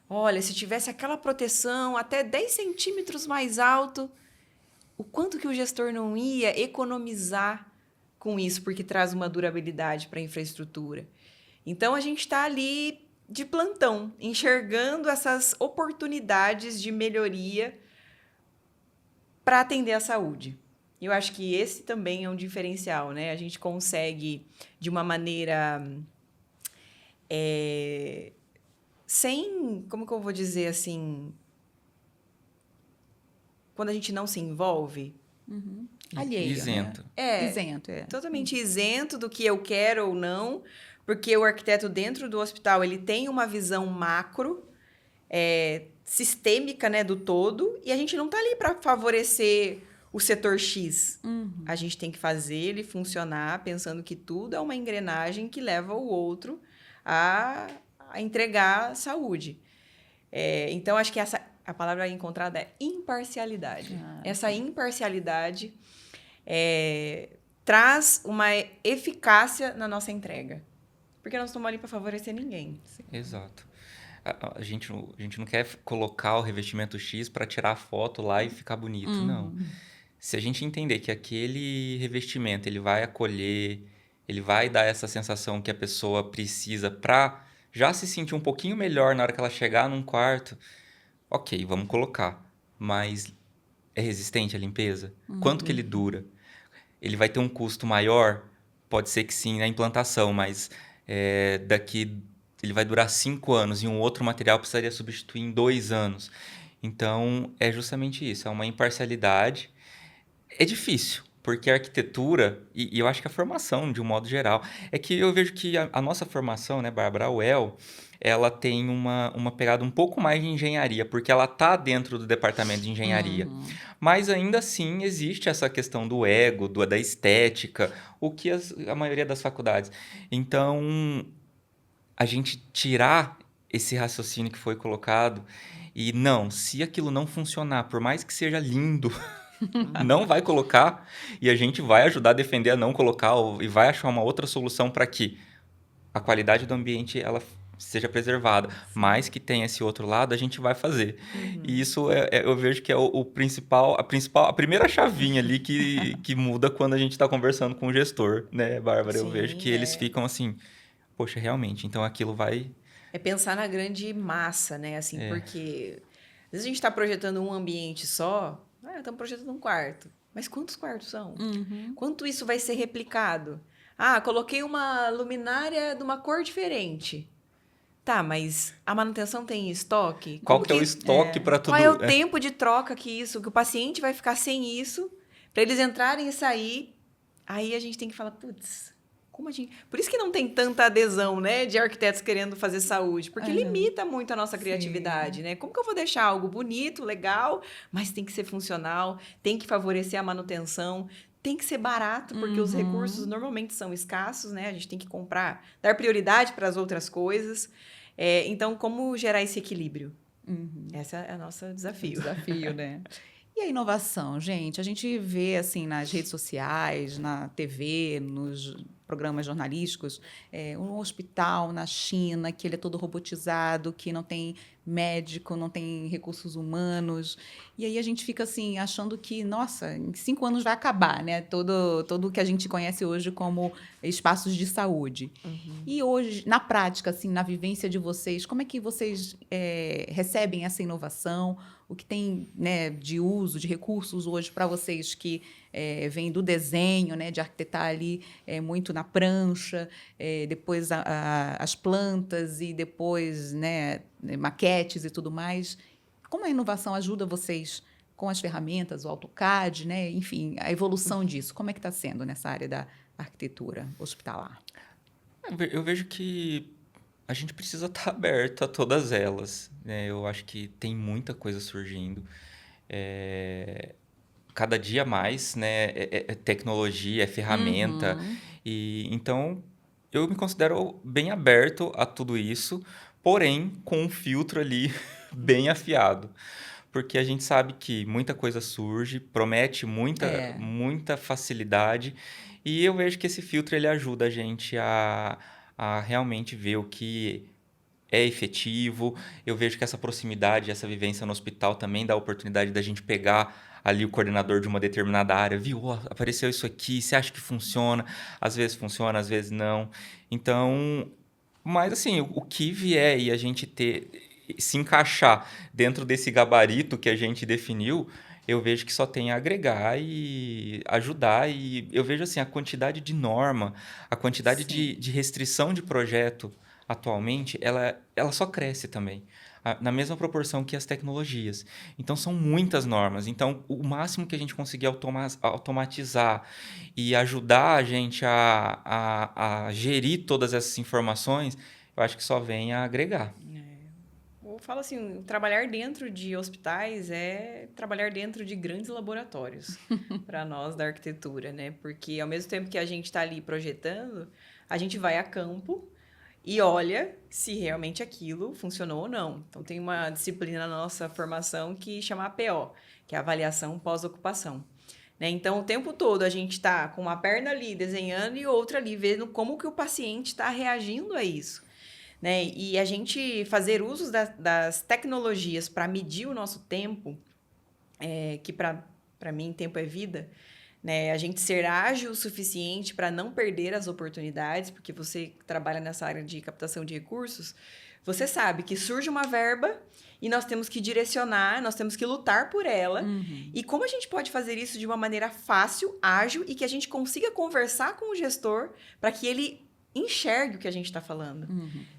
Olha, se tivesse aquela proteção até 10 centímetros mais alto, o quanto que o gestor não ia economizar com isso, porque traz uma durabilidade para a infraestrutura. Então, a gente está ali de plantão, enxergando essas oportunidades de melhoria para atender a saúde. Eu acho que esse também é um diferencial, né? A gente consegue, de uma maneira sem... Como que eu vou dizer assim? Quando a gente não se envolve. Alheio. Isento. Né? Isento, Totalmente isento do que eu quero ou não, porque o arquiteto dentro do hospital ele tem uma visão macro, sistêmica, né, do todo, e a gente não está ali para favorecer o setor X. A gente tem que fazer ele funcionar pensando que tudo é uma engrenagem que leva o outro a entregar saúde. Então, acho que a palavra encontrada é imparcialidade. Essa imparcialidade traz uma eficácia na nossa entrega. Porque nós estamos ali para favorecer ninguém. Exato. A gente não quer colocar o revestimento X para tirar a foto lá e ficar bonito, não. Se a gente entender que aquele revestimento ele vai acolher, ele vai dar essa sensação que a pessoa precisa para já se sentir um pouquinho melhor na hora que ela chegar num quarto, ok, vamos colocar. Mas é resistente à limpeza? Quanto que ele dura? Ele vai ter um custo maior? Pode ser que sim na implantação, mas daqui ele vai durar 5 anos e um outro material precisaria substituir em 2 anos. Então, é justamente isso, é uma imparcialidade. É difícil, porque a arquitetura, e eu acho que a formação, de um modo geral, é que eu vejo que a nossa formação, né, Bárbara, a UEL, ela tem uma pegada um pouco mais de engenharia, porque ela está dentro do departamento de engenharia. Mas ainda assim existe essa questão do ego, da estética, o que a maioria das faculdades. Então, a gente tirar esse raciocínio que foi colocado e não, se aquilo não funcionar, por mais que seja lindo... não vai colocar e a gente vai ajudar a defender a não colocar e vai achar uma outra solução para que a qualidade do ambiente ela seja preservada, mas que tenha esse outro lado, a gente vai fazer. E isso eu vejo que é a primeira chavinha ali que muda quando a gente está conversando com o gestor, né, Bárbara? Sim, eu vejo que eles ficam assim, poxa, realmente, então aquilo vai... É pensar na grande massa, né? Assim, porque às vezes a gente está projetando um ambiente só... estamos projetando um quarto. Mas quantos quartos são? Quanto isso vai ser replicado? Coloquei uma luminária de uma cor diferente. Tá, mas a manutenção tem estoque? Qual que é o estoque para tudo? Qual é o tempo de troca que o paciente vai ficar sem isso, para eles entrarem e sair? Aí a gente tem que falar, putz, Por isso que não tem tanta adesão, né, de arquitetos querendo fazer saúde, porque limita muito a nossa criatividade, né? Como que eu vou deixar algo bonito, legal, mas tem que ser funcional, tem que favorecer a manutenção, tem que ser barato, porque os recursos normalmente são escassos, né? A gente tem que comprar, dar prioridade para as outras coisas. Então, como gerar esse equilíbrio? Esse é o nosso desafio. Desafio, né? E a inovação, gente? A gente vê, assim, nas redes sociais, na TV, nos programas jornalísticos, um hospital na China, que ele é todo robotizado, que não tem médico, não tem recursos humanos. E aí a gente fica, assim, achando que, nossa, em 5 anos vai acabar, né? Todo o que a gente conhece hoje como espaços de saúde. E hoje, na prática, assim, na vivência de vocês, como é que vocês recebem essa inovação? O que tem, né, de uso, de recursos hoje para vocês que vêm do desenho, né, de arquitetar ali muito na prancha, depois as plantas e depois, né, maquetes e tudo mais. Como a inovação ajuda vocês com as ferramentas, o AutoCAD, né, enfim, a evolução disso? Como é que está sendo nessa área da arquitetura hospitalar? Eu vejo que a gente precisa estar aberto a todas elas, né? Eu acho que tem muita coisa surgindo. Cada dia mais, né? É tecnologia, é ferramenta. E então, eu me considero bem aberto a tudo isso, porém, com um filtro ali bem afiado. Porque a gente sabe que muita coisa surge, promete muita facilidade. E eu vejo que esse filtro ele ajuda a gente a realmente ver o que é efetivo. Eu vejo que essa proximidade, essa vivência no hospital também dá a oportunidade da gente pegar ali o coordenador de uma determinada área, viu, ó, apareceu isso aqui, você acha que funciona? Às vezes funciona, às vezes não. Então, mas assim, o que vier e a gente se encaixar dentro desse gabarito que a gente definiu, eu vejo que só tem a agregar e ajudar. E eu vejo assim, a quantidade de norma, a quantidade de restrição de projeto atualmente, ela só cresce também, na mesma proporção que as tecnologias. Então, são muitas normas. Então, o máximo que a gente conseguir automatizar e ajudar a gente a gerir todas essas informações, eu acho que só vem a agregar. Eu falo assim, trabalhar dentro de hospitais é trabalhar dentro de grandes laboratórios para nós da arquitetura, né? Porque ao mesmo tempo que a gente está ali projetando, a gente vai a campo e olha se realmente aquilo funcionou ou não. Então, tem uma disciplina na nossa formação que chama APO, que é a avaliação pós-ocupação. Né? Então, o tempo todo a gente está com uma perna ali desenhando e outra ali vendo como que o paciente está reagindo a isso. Né? E a gente fazer uso das tecnologias para medir o nosso tempo, que para mim tempo é vida, né? A gente ser ágil o suficiente para não perder as oportunidades, porque você trabalha nessa área de captação de recursos, você sabe que surge uma verba e nós temos que direcionar, nós temos que lutar por ela. E como a gente pode fazer isso de uma maneira fácil, ágil e que a gente consiga conversar com o gestor para que ele enxergue o que a gente está falando,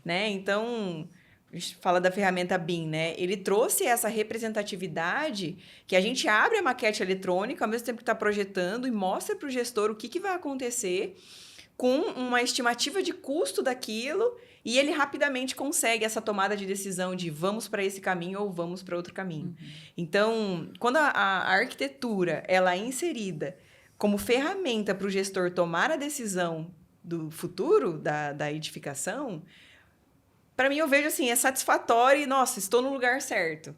né? Então, a gente fala da ferramenta BIM, né? Ele trouxe essa representatividade que a gente abre a maquete eletrônica ao mesmo tempo que está projetando e mostra para o gestor o que vai acontecer com uma estimativa de custo daquilo e ele rapidamente consegue essa tomada de decisão de vamos para esse caminho ou vamos para outro caminho. Então, quando a arquitetura ela é inserida como ferramenta para o gestor tomar a decisão do futuro da edificação, para mim eu vejo assim, é satisfatório e, nossa, estou no lugar certo.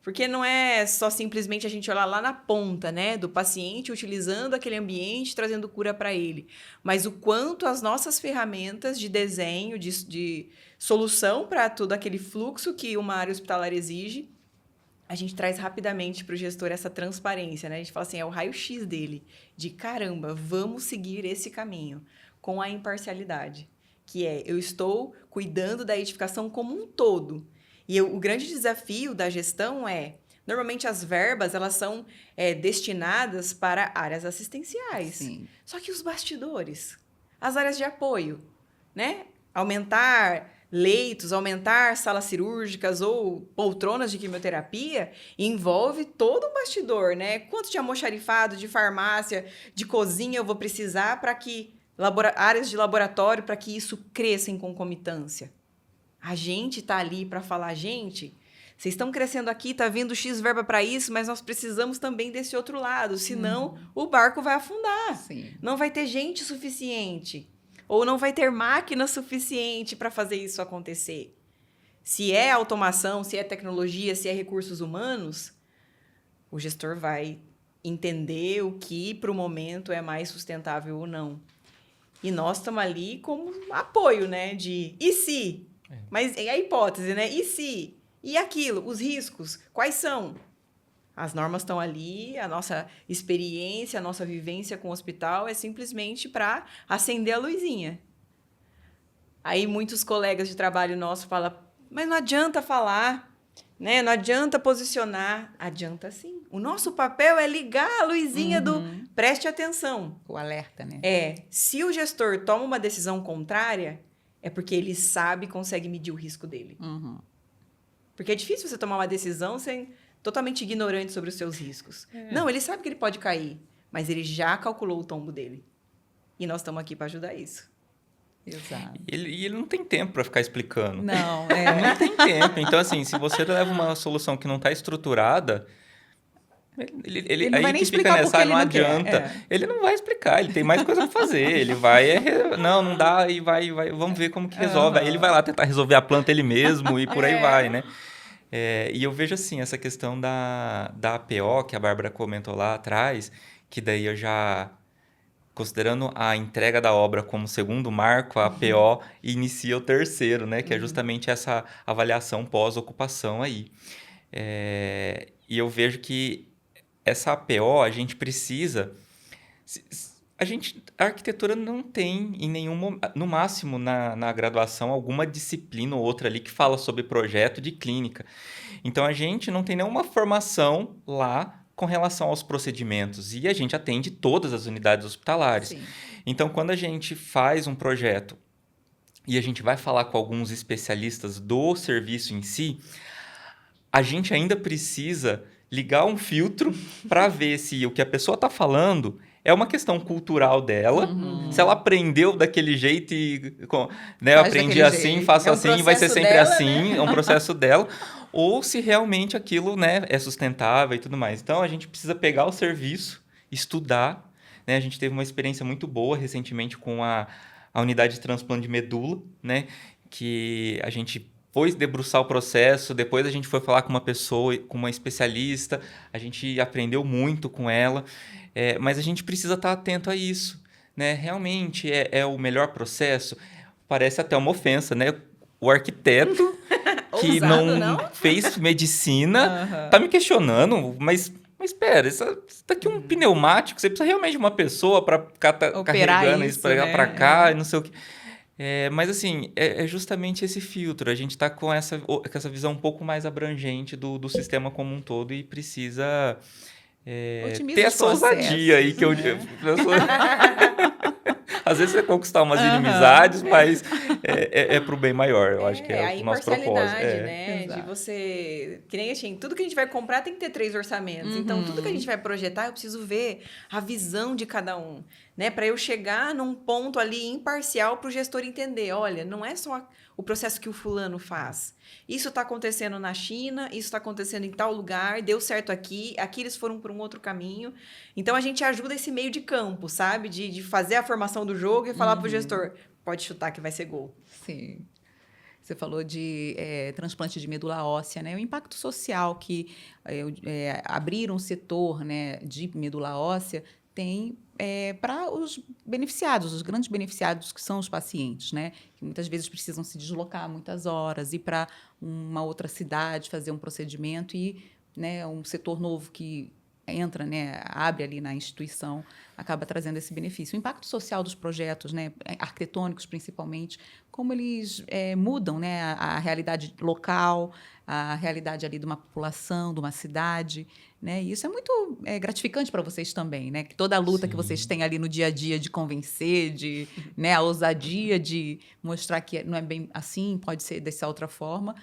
Porque não é só simplesmente a gente olhar lá na ponta, né, do paciente utilizando aquele ambiente, trazendo cura para ele, mas o quanto as nossas ferramentas de desenho, de solução para todo aquele fluxo que uma área hospitalar exige, a gente traz rapidamente para o gestor essa transparência, né? A gente fala assim, é o raio-x dele, de caramba, vamos seguir esse caminho, com a imparcialidade, que eu estou cuidando da edificação como um todo. E o grande desafio da gestão normalmente as verbas, elas são destinadas para áreas assistenciais. Sim. Só que os bastidores, as áreas de apoio, né? Aumentar leitos, aumentar salas cirúrgicas ou poltronas de quimioterapia, envolve todo um bastidor, né? Quanto de almoxarifado, de farmácia, de cozinha eu vou precisar para que áreas de laboratório para que isso cresça em concomitância. A gente está ali para falar, gente, vocês estão crescendo aqui, está vindo X verba para isso, mas nós precisamos também desse outro lado, senão o barco vai afundar. Sim. Não vai ter gente suficiente, ou não vai ter máquina suficiente para fazer isso acontecer. Se é automação, se é tecnologia, se é recursos humanos, o gestor vai entender o que para o momento é mais sustentável ou não. E nós estamos ali como apoio, né? De e se? Mas é a hipótese, né? E se? E aquilo? Os riscos? Quais são? As normas estão ali, a nossa experiência, a nossa vivência com o hospital é simplesmente para acender a luzinha. Aí muitos colegas de trabalho nossos falam, mas não adianta falar, né? Não adianta posicionar. Adianta sim. O nosso papel é ligar a luzinha do preste atenção. O alerta, né? Se o gestor toma uma decisão contrária, é porque ele sabe e consegue medir o risco dele. Porque é difícil você tomar uma decisão totalmente ignorante sobre os seus riscos. Não, ele sabe que ele pode cair, mas ele já calculou o tombo dele. E nós estamos aqui para ajudar isso. Exato. E ele não tem tempo para ficar explicando. Não, Não tem tempo. Então, assim, se você leva uma solução que não está estruturada, ele não vai aí nem que fica explicar nessa, porque ele não não quer. adianta. Ele não vai explicar, ele tem mais coisa para fazer. Ele vai, não dá, e vai, vamos ver como que resolve. Aí ele vai lá tentar resolver a planta ele mesmo e por aí vai, né? E eu vejo, assim, essa questão da APO, que a Bárbara comentou lá atrás, que daí eu já... Considerando a entrega da obra como segundo marco, a APO inicia o terceiro, né? Que é justamente essa avaliação pós-ocupação aí. E eu vejo que essa APO, a gente precisa... A arquitetura não tem em nenhum momento... No máximo, na graduação, alguma disciplina ou outra ali que fala sobre projeto de clínica. Então, a gente não tem nenhuma formação lá com relação aos procedimentos. E a gente atende todas as unidades hospitalares. Sim. Então, quando a gente faz um projeto e a gente vai falar com alguns especialistas do serviço em si, a gente ainda precisa ligar um filtro para ver se o que a pessoa está falando é uma questão cultural dela, se ela aprendeu daquele jeito e né, eu aprendi assim, jeito. faço assim, vai ser sempre dela, assim, né? é um processo dela, ou se realmente aquilo, né, é sustentável e tudo mais. Então, a gente precisa pegar o serviço, estudar, né? A gente teve uma experiência muito boa recentemente com a unidade de transplante de medula, né, que a gente foi debruçar o processo, depois a gente foi falar com uma pessoa, com uma especialista, a gente aprendeu muito com ela, mas a gente precisa estar atento a isso, né? Realmente é o melhor processo? Parece até uma ofensa, né? O arquiteto que não fez medicina tá me questionando, mas espera, isso daqui é um pneumático, você precisa realmente de uma pessoa para ficar carregando isso para para cá e não sei o que. Mas assim, é justamente esse filtro. A gente está com essa visão um pouco mais abrangente do sistema como um todo e precisa ter essa ousadia aí que eu às vezes é conquistar umas inimizades, mas é pro bem maior. Eu acho que é o nosso propósito. Né? De você... Que nem assim, tudo que a gente vai comprar tem que ter 3 orçamentos. Então, tudo que a gente vai projetar, eu preciso ver a visão de cada um. Né? Para eu chegar num ponto ali imparcial para o gestor entender. Olha, não é só o processo que o fulano faz. Isso está acontecendo na China, isso está acontecendo em tal lugar, deu certo aqui eles foram por um outro caminho. Então, a gente ajuda esse meio de campo, sabe? De fazer a formação do jogo e falar para o gestor, pode chutar que vai ser gol. Sim. Você falou de transplante de medula óssea, né? O impacto social que abrir um setor, né, de medula óssea tem para os beneficiados, os grandes beneficiados que são os pacientes, né? Que muitas vezes precisam se deslocar muitas horas, ir para uma outra cidade, fazer um procedimento e, né, um setor novo que entra, né, abre ali na instituição, acaba trazendo esse benefício. O impacto social dos projetos, né, arquitetônicos principalmente, como eles mudam, né, a realidade local, a realidade ali de uma população, de uma cidade, né, e isso é muito gratificante para vocês também, né, que toda a luta que vocês têm ali no dia a dia de convencer, né, a ousadia de mostrar que não é bem assim, pode ser dessa outra forma,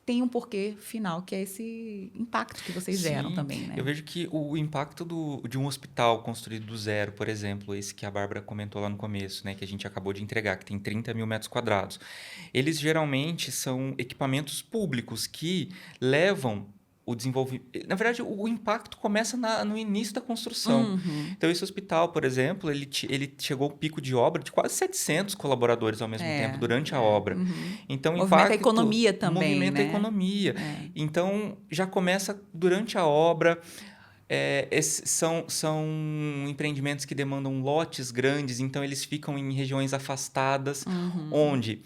tem um porquê final, que é esse impacto que vocês geram Sim, também, né? eu vejo que o impacto de um hospital construído do zero, por exemplo, esse que a Bárbara comentou lá no começo, né, que a gente acabou de entregar, que tem 30 mil metros quadrados, eles geralmente são equipamentos públicos que levam o desenvolvimento. Na verdade, o impacto começa no início da construção. Uhum. Então, esse hospital, por exemplo, ele chegou ao pico de obra de quase 700 colaboradores ao mesmo tempo durante a obra. Uhum. Então, o Movimenta a impacto economia também, movimenta a né? economia. É. Então, já começa durante a obra. São empreendimentos que demandam lotes grandes, então eles ficam em regiões afastadas, onde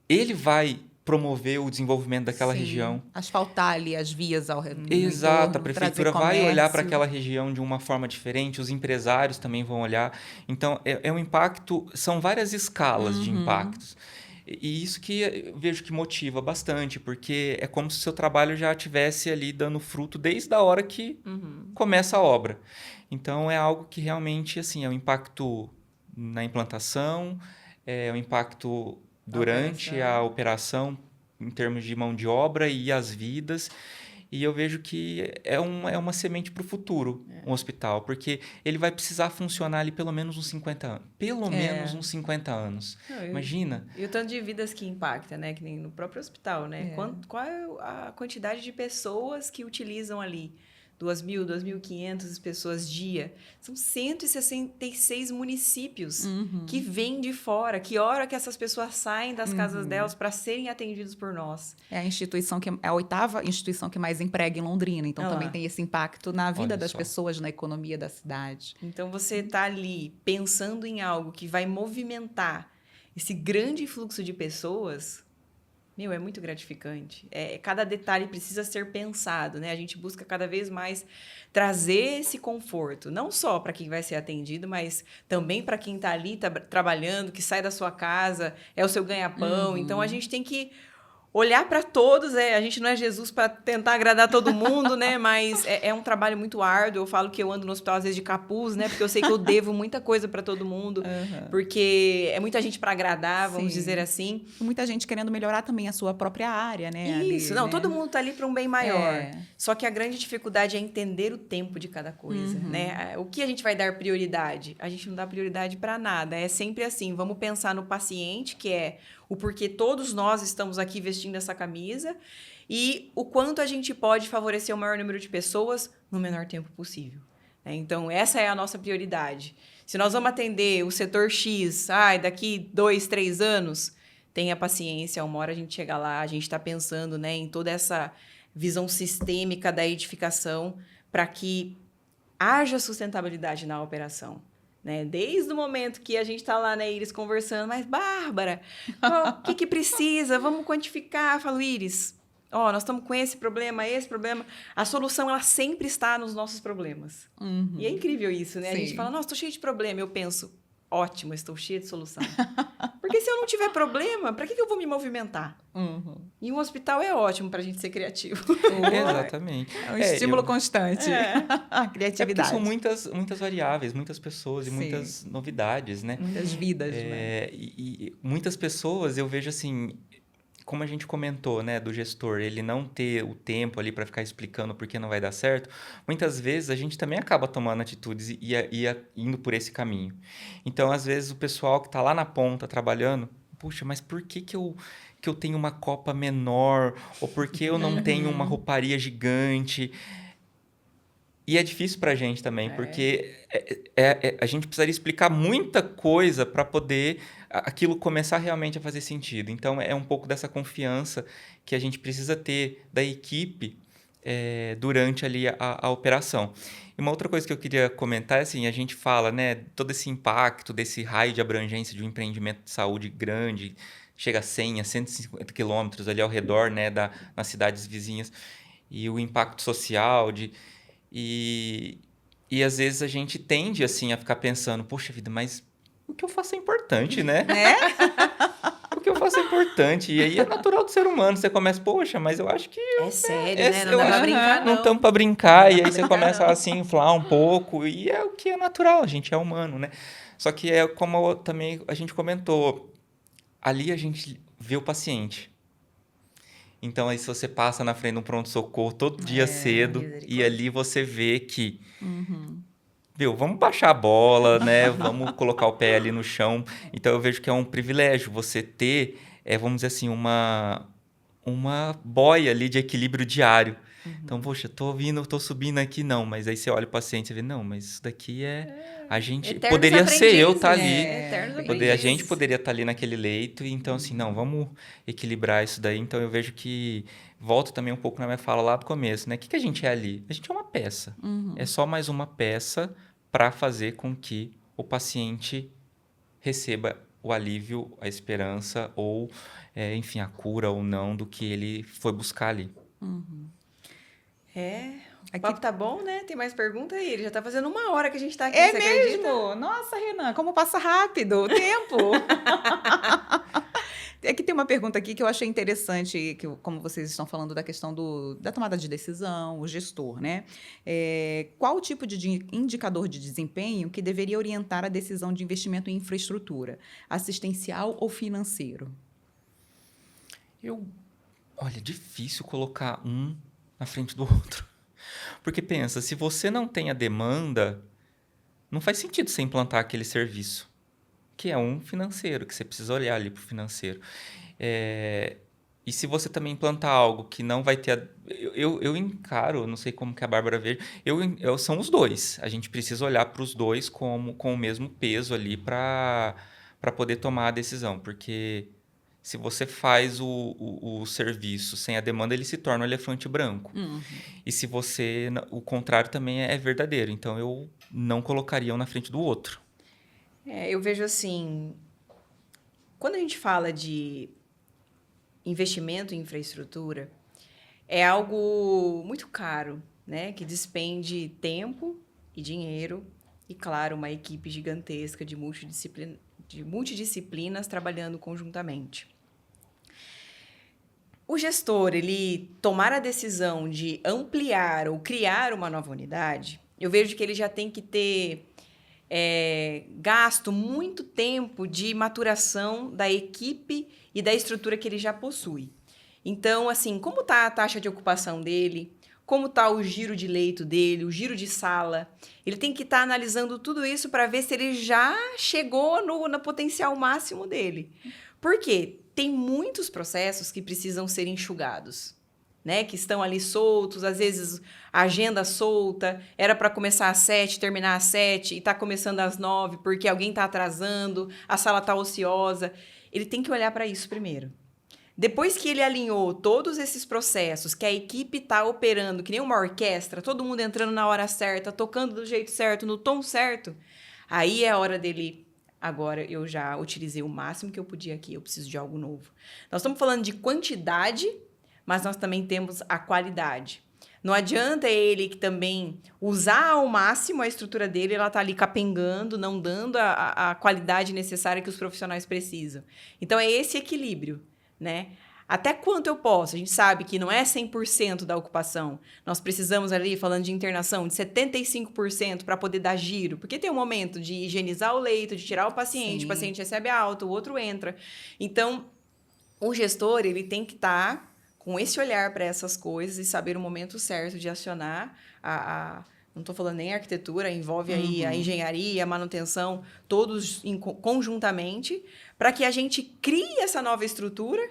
ele vai promover o desenvolvimento daquela Sim. região. Asfaltar ali as vias ao redor. Exato, a Entorno, prefeitura trazer vai olhar para comércio. aquela região de uma forma diferente, os empresários também vão olhar. Então, é um impacto, são várias escalas de impactos. E isso que eu vejo que motiva bastante, porque é como se o seu trabalho já estivesse ali dando fruto desde a hora que começa a obra. Então, é algo que realmente, assim, é um impacto na implantação, é um impacto durante a operação, em termos de mão de obra e as vidas. E eu vejo que é uma semente para o futuro, um hospital, porque ele vai precisar funcionar ali pelo menos uns 50 anos. Pelo menos uns 50 anos. Imagina. E o tanto de vidas que impacta, né? Que nem no próprio hospital, né? Qual é a quantidade de pessoas que utilizam ali? 2.000, 2.500 pessoas dia. São 166 municípios que vêm de fora. Que hora que essas pessoas saem das casas delas para serem atendidos por nós? É a instituição é a 8ª instituição que mais emprega em Londrina. Então, também tem esse impacto na vida das pessoas, na economia da cidade. Então, você está ali pensando em algo que vai movimentar esse grande fluxo de pessoas... é muito gratificante. Cada detalhe precisa ser pensado, né? A gente busca cada vez mais trazer esse conforto, não só para quem vai ser atendido, mas também para quem está ali trabalhando, que sai da sua casa, é o seu ganha-pão. Então, a gente tem que olhar para todos. A gente não é Jesus para tentar agradar todo mundo, né? Mas é um trabalho muito árduo. Eu falo que eu ando no hospital, às vezes, de capuz, né? Porque eu sei que eu devo muita coisa para todo mundo. Porque é muita gente para agradar, vamos dizer assim. Muita gente querendo melhorar também a sua própria área, né? Isso. Ali, Não, né? todo mundo tá ali para um bem maior. Só que a grande dificuldade é entender o tempo de cada coisa, né? O que a gente vai dar prioridade? A gente não dá prioridade para nada. É sempre assim, vamos pensar no paciente, que é o porquê todos nós estamos aqui vestindo essa camisa e o quanto a gente pode favorecer o maior número de pessoas no menor tempo possível. Então, essa é a nossa prioridade. Se nós vamos atender o setor X, daqui 2, 3 anos, tenha paciência, uma hora a gente chega lá, a gente está pensando, né, em toda essa visão sistêmica da edificação para que haja sustentabilidade na operação. Né? Desde o momento que a gente está lá, né, Iris, conversando, mas, Bárbara, o que precisa? Vamos quantificar. Eu falo, Iris, nós estamos com esse problema. A solução, ela sempre está nos nossos problemas. E é incrível isso, né? Sim. A gente fala, nossa, estou cheio de problema. Eu penso, ótimo, estou cheia de solução. Porque se eu não tiver problema, para que eu vou me movimentar? E um hospital é ótimo para a gente ser criativo. Exatamente. É um estímulo constante. A criatividade. Porque são muitas variáveis, muitas pessoas e muitas novidades, né? Muitas vidas, né? E muitas pessoas, eu vejo assim... Como a gente comentou, né, do gestor, ele não ter o tempo ali para ficar explicando por que não vai dar certo, muitas vezes a gente também acaba tomando atitudes e indo por esse caminho. Então, às vezes, o pessoal que está lá na ponta trabalhando, puxa, mas por que eu tenho uma copa menor? Ou por que eu não tenho uma rouparia gigante? E é difícil para a gente também, porque a gente precisaria explicar muita coisa para poder aquilo começar realmente a fazer sentido. Então, é um pouco dessa confiança que a gente precisa ter da equipe durante ali a operação. E uma outra coisa que eu queria comentar é assim, a gente fala, né, todo esse impacto desse raio de abrangência de um empreendimento de saúde grande, chega a 100, a 150 quilômetros ali ao redor, né, nas cidades vizinhas, e o impacto social E às vezes a gente tende, assim, a ficar pensando, poxa vida, mas o que eu faço é importante, né? O que eu faço é importante. E aí é natural do ser humano. Você começa, poxa, mas eu acho que... É sério, né? Não dá pra brincar, não. Não estamos pra brincar. E aí você começa a se inflar um pouco. E é o que é natural, a gente é humano, né? Só que é como também a gente comentou. Ali a gente vê o paciente. Então, aí se você passa na frente de um pronto-socorro todo dia cedo, e misericórdia. ali você vê que, Uhum. viu, vamos baixar a bola, né? Vamos colocar o pé ali no chão. Então, eu vejo que é um privilégio você ter, vamos dizer assim, uma boia ali de equilíbrio diário. Então, poxa, tô subindo aqui, não. Mas aí você olha o paciente e vê, não, mas isso daqui a gente... Eternos Poderia ser eu estar aprendizes, ali. né? Eternos bem A aprendizes. gente poderia estar ali naquele leito. E então, assim, não, vamos equilibrar isso daí. Então, eu vejo que... Volto também um pouco na minha fala lá do começo, né? O que a gente é ali? A gente é uma peça. É só mais uma peça para fazer com que o paciente receba o alívio, a esperança ou, enfim, a cura ou não do que ele foi buscar ali. O Aqui- papo tá bom, né? Tem mais pergunta aí? Ele já tá fazendo 1 hora que a gente tá aqui, É você acredita? mesmo? Nossa, Renan, como passa rápido o tempo. Aqui tem uma pergunta aqui que eu achei interessante, como vocês estão falando da questão da tomada de decisão, o gestor, né? Qual o tipo de indicador de desempenho que deveria orientar a decisão de investimento em infraestrutura, assistencial ou financeiro? Olha, difícil colocar um na frente do outro. Porque pensa, se você não tem a demanda, não faz sentido você implantar aquele serviço, que é um financeiro, que você precisa olhar ali para o financeiro. E se você também implantar algo que não vai ter... Eu encaro, não sei como que a Bárbara vê, são os dois. A gente precisa olhar para os dois com o mesmo peso ali para poder tomar a decisão. Porque se você faz o serviço sem a demanda, ele se torna um elefante branco. E se você... O contrário também é verdadeiro. Então, eu não colocaria um na frente do outro. Eu vejo assim, quando a gente fala de investimento em infraestrutura, é algo muito caro, né? Que despende tempo e dinheiro e, claro, uma equipe gigantesca de multidisciplinas trabalhando conjuntamente. O gestor, ele tomar a decisão de ampliar ou criar uma nova unidade, eu vejo que ele já tem que ter gasto muito tempo de maturação da equipe e da estrutura que ele já possui. Então, assim, como está a taxa de ocupação dele, como está o giro de leito dele, o giro de sala, ele tem que estar analisando tudo isso para ver se ele já chegou no potencial máximo dele. Por quê? Tem muitos processos que precisam ser enxugados, né? Que estão ali soltos, às vezes a agenda solta, era para começar às 7, terminar às 7 e está começando às 9 porque alguém está atrasando, a sala está ociosa. Ele tem que olhar para isso primeiro. Depois que ele alinhou todos esses processos, que a equipe está operando, que nem uma orquestra, todo mundo entrando na hora certa, tocando do jeito certo, no tom certo, aí é a hora dele... Agora, eu já utilizei o máximo que eu podia aqui, eu preciso de algo novo. Nós estamos falando de quantidade, mas nós também temos a qualidade. Não adianta ele que também usar ao máximo a estrutura dele, ela está ali capengando, não dando a qualidade necessária que os profissionais precisam. Então, é esse equilíbrio, né? Até quanto eu posso? A gente sabe que não é 100% da ocupação. Nós precisamos ali, falando de internação, de 75% para poder dar giro. Porque tem um momento de higienizar o leito, de tirar o paciente Sim. recebe a alta, o outro entra. Então, o gestor, ele tem que estar com esse olhar para essas coisas e saber o momento certo de acionar não estou falando nem a arquitetura, envolve aí a engenharia, a manutenção, todos conjuntamente, para que a gente crie essa nova estrutura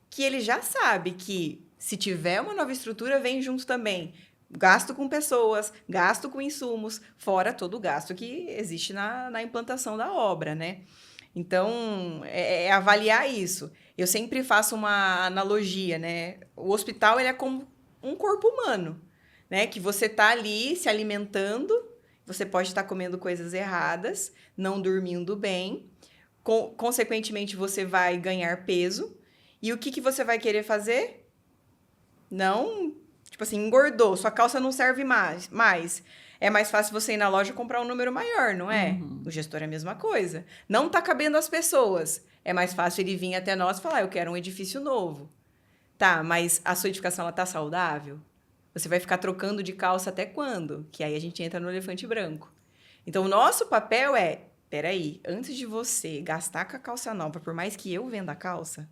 que ele já sabe que, se tiver uma nova estrutura, vem junto também gasto com pessoas, gasto com insumos, fora todo o gasto que existe na implantação da obra, né? Então, é avaliar isso. Eu sempre faço uma analogia, né? O hospital, ele é como um corpo humano, né? Que você está ali se alimentando, você pode estar comendo coisas erradas, não dormindo bem, consequentemente, você vai ganhar peso. E o que você vai querer fazer? Não, tipo assim, engordou, sua calça não serve mais. É mais fácil você ir na loja e comprar um número maior, não é? O gestor é a mesma coisa. Não está cabendo às pessoas. É mais fácil ele vir até nós e falar, eu quero um edifício novo. Tá, mas a sua edificação está saudável? Você vai ficar trocando de calça até quando? Que aí a gente entra no elefante branco. Então, o nosso papel é... Peraí, antes de você gastar com a calça nova, por mais que eu venda a calça,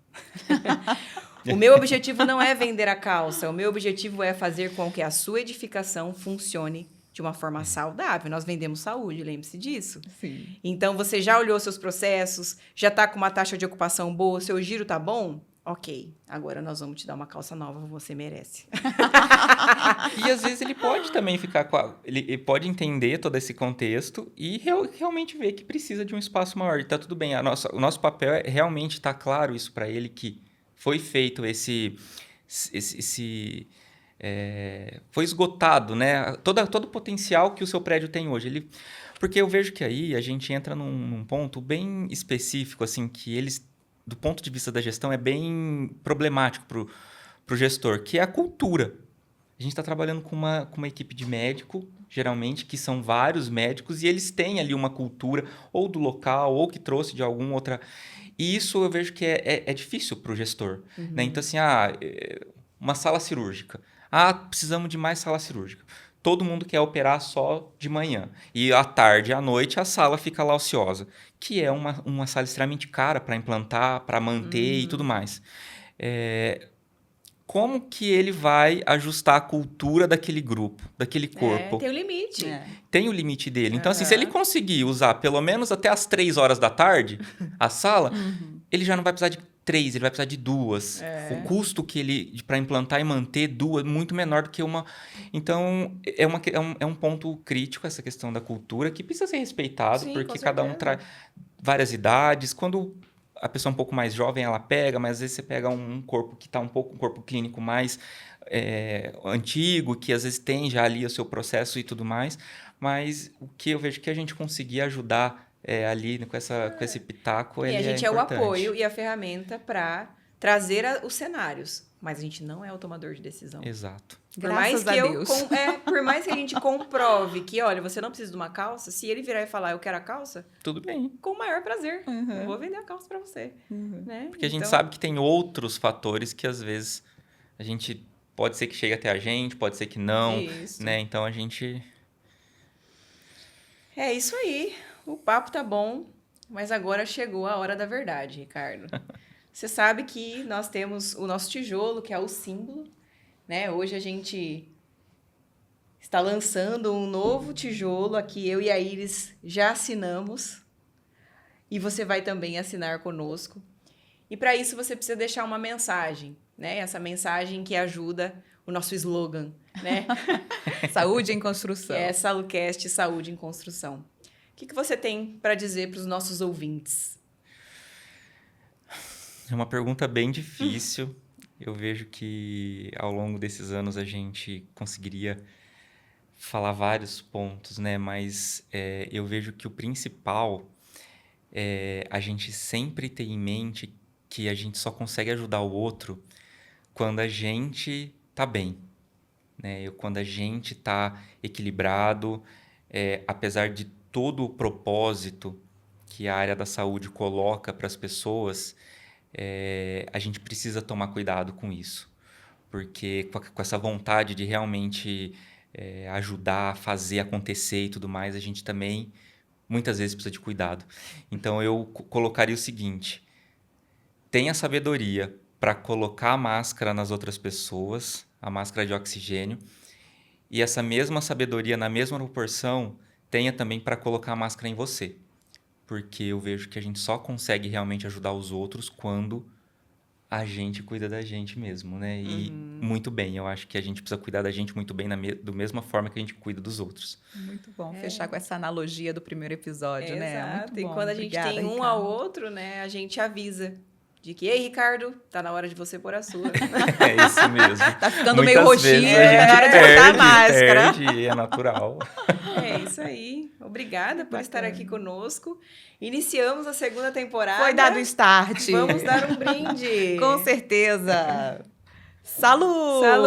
O meu objetivo não é vender a calça, o meu objetivo é fazer com que a sua edificação funcione de uma forma saudável. Nós vendemos saúde, lembre-se disso. Sim. Então, você já olhou seus processos, já está com uma taxa de ocupação boa, seu giro tá bom? Ok, agora nós vamos te dar uma calça nova, você merece. E às vezes ele pode também ficar ele pode entender todo esse contexto e realmente ver que precisa de um espaço maior. E tá tudo bem. O nosso papel é realmente estar claro isso para ele, que foi feito foi esgotado, né? Todo o potencial que o seu prédio tem hoje. Porque eu vejo que aí a gente entra num ponto bem específico, assim, que eles, do ponto de vista da gestão, é bem problemático para o gestor, que é a cultura. A gente está trabalhando com uma equipe de médico, geralmente, que são vários médicos, e eles têm ali uma cultura, ou do local, ou que trouxe de alguma outra... E isso eu vejo que é difícil para o gestor. Uhum. Né? Então, assim, uma sala cirúrgica. Precisamos de mais sala cirúrgica. Todo mundo quer operar só de manhã. E à tarde e à noite a sala fica lá ociosa. Que é uma sala extremamente cara para implantar, para manter e tudo mais. Como que ele vai ajustar a cultura daquele grupo, daquele corpo? Tem o limite. Tem o limite dele. Então, assim, se ele conseguir usar pelo menos até as 3 horas da tarde a sala, ele já não vai precisar de 3, ele vai precisar de 2. O custo que ele para implantar e manter 2 é muito menor do que uma... Então, é um ponto crítico essa questão da cultura, que precisa ser respeitado, Sim, porque cada um traz várias idades. Quando a pessoa é um pouco mais jovem, ela pega, mas às vezes você pega um corpo que está um corpo clínico mais antigo, que às vezes tem já ali o seu processo e tudo mais. Mas o que eu vejo que a gente conseguir ajudar ali com esse pitaco, E ele a gente é o importante. apoio e a ferramenta para trazer os cenários. Mas a gente não é o tomador de decisão. Exato. Por mais Graças que a Deus. por mais que a gente comprove que, olha, você não precisa de uma calça, se ele virar e falar, eu quero a calça, Tudo bem. com o maior prazer. Eu vou vender a calça para você. Né? Porque a gente sabe que tem outros fatores que às vezes a gente pode ser que chegue até a gente, pode ser que não, Isso. né? Então a gente... É isso aí. O papo tá bom, mas agora chegou a hora da verdade, Ricardo. Você sabe que nós temos o nosso tijolo, que é o símbolo, né? Hoje a gente está lançando um novo tijolo aqui, eu e a Iris já assinamos. E você vai também assinar conosco. E para isso você precisa deixar uma mensagem, né? Essa mensagem que ajuda o nosso slogan, né? Saúde em construção. É SaluCast, Saúde em Construção. O que você tem para dizer para os nossos ouvintes? É uma pergunta bem difícil. Eu vejo que ao longo desses anos a gente conseguiria falar vários pontos, né? Mas eu vejo que o principal é a gente sempre ter em mente que a gente só consegue ajudar o outro quando a gente tá bem, né? Quando a gente tá equilibrado, apesar de todo o propósito que a área da saúde coloca para as pessoas, a gente precisa tomar cuidado com isso, porque com essa vontade de realmente ajudar, fazer acontecer e tudo mais, a gente também muitas vezes precisa de cuidado. Então eu colocaria o seguinte: tenha sabedoria para colocar a máscara nas outras pessoas, a máscara de oxigênio, e essa mesma sabedoria, na mesma proporção, tenha também para colocar a máscara em você. Porque eu vejo que a gente só consegue realmente ajudar os outros quando a gente cuida da gente mesmo, né? E muito bem, eu acho que a gente precisa cuidar da gente muito bem da mesma forma que a gente cuida dos outros. Muito bom fechar com essa analogia do primeiro episódio, né? Exato. Muito bom. E quando a gente Obrigada, tem um Ricardo. ao outro, né, a gente avisa de que, ei, Ricardo, tá na hora de você pôr a sua. É isso mesmo. Tá ficando Muitas meio roxinho, vezes é na hora de botar a máscara. Perde, é natural. É isso aí. Obrigada por estar aqui conosco. Iniciamos a segunda temporada. Foi dado o start. Vamos dar um brinde. Com certeza. Saúde! Saúde!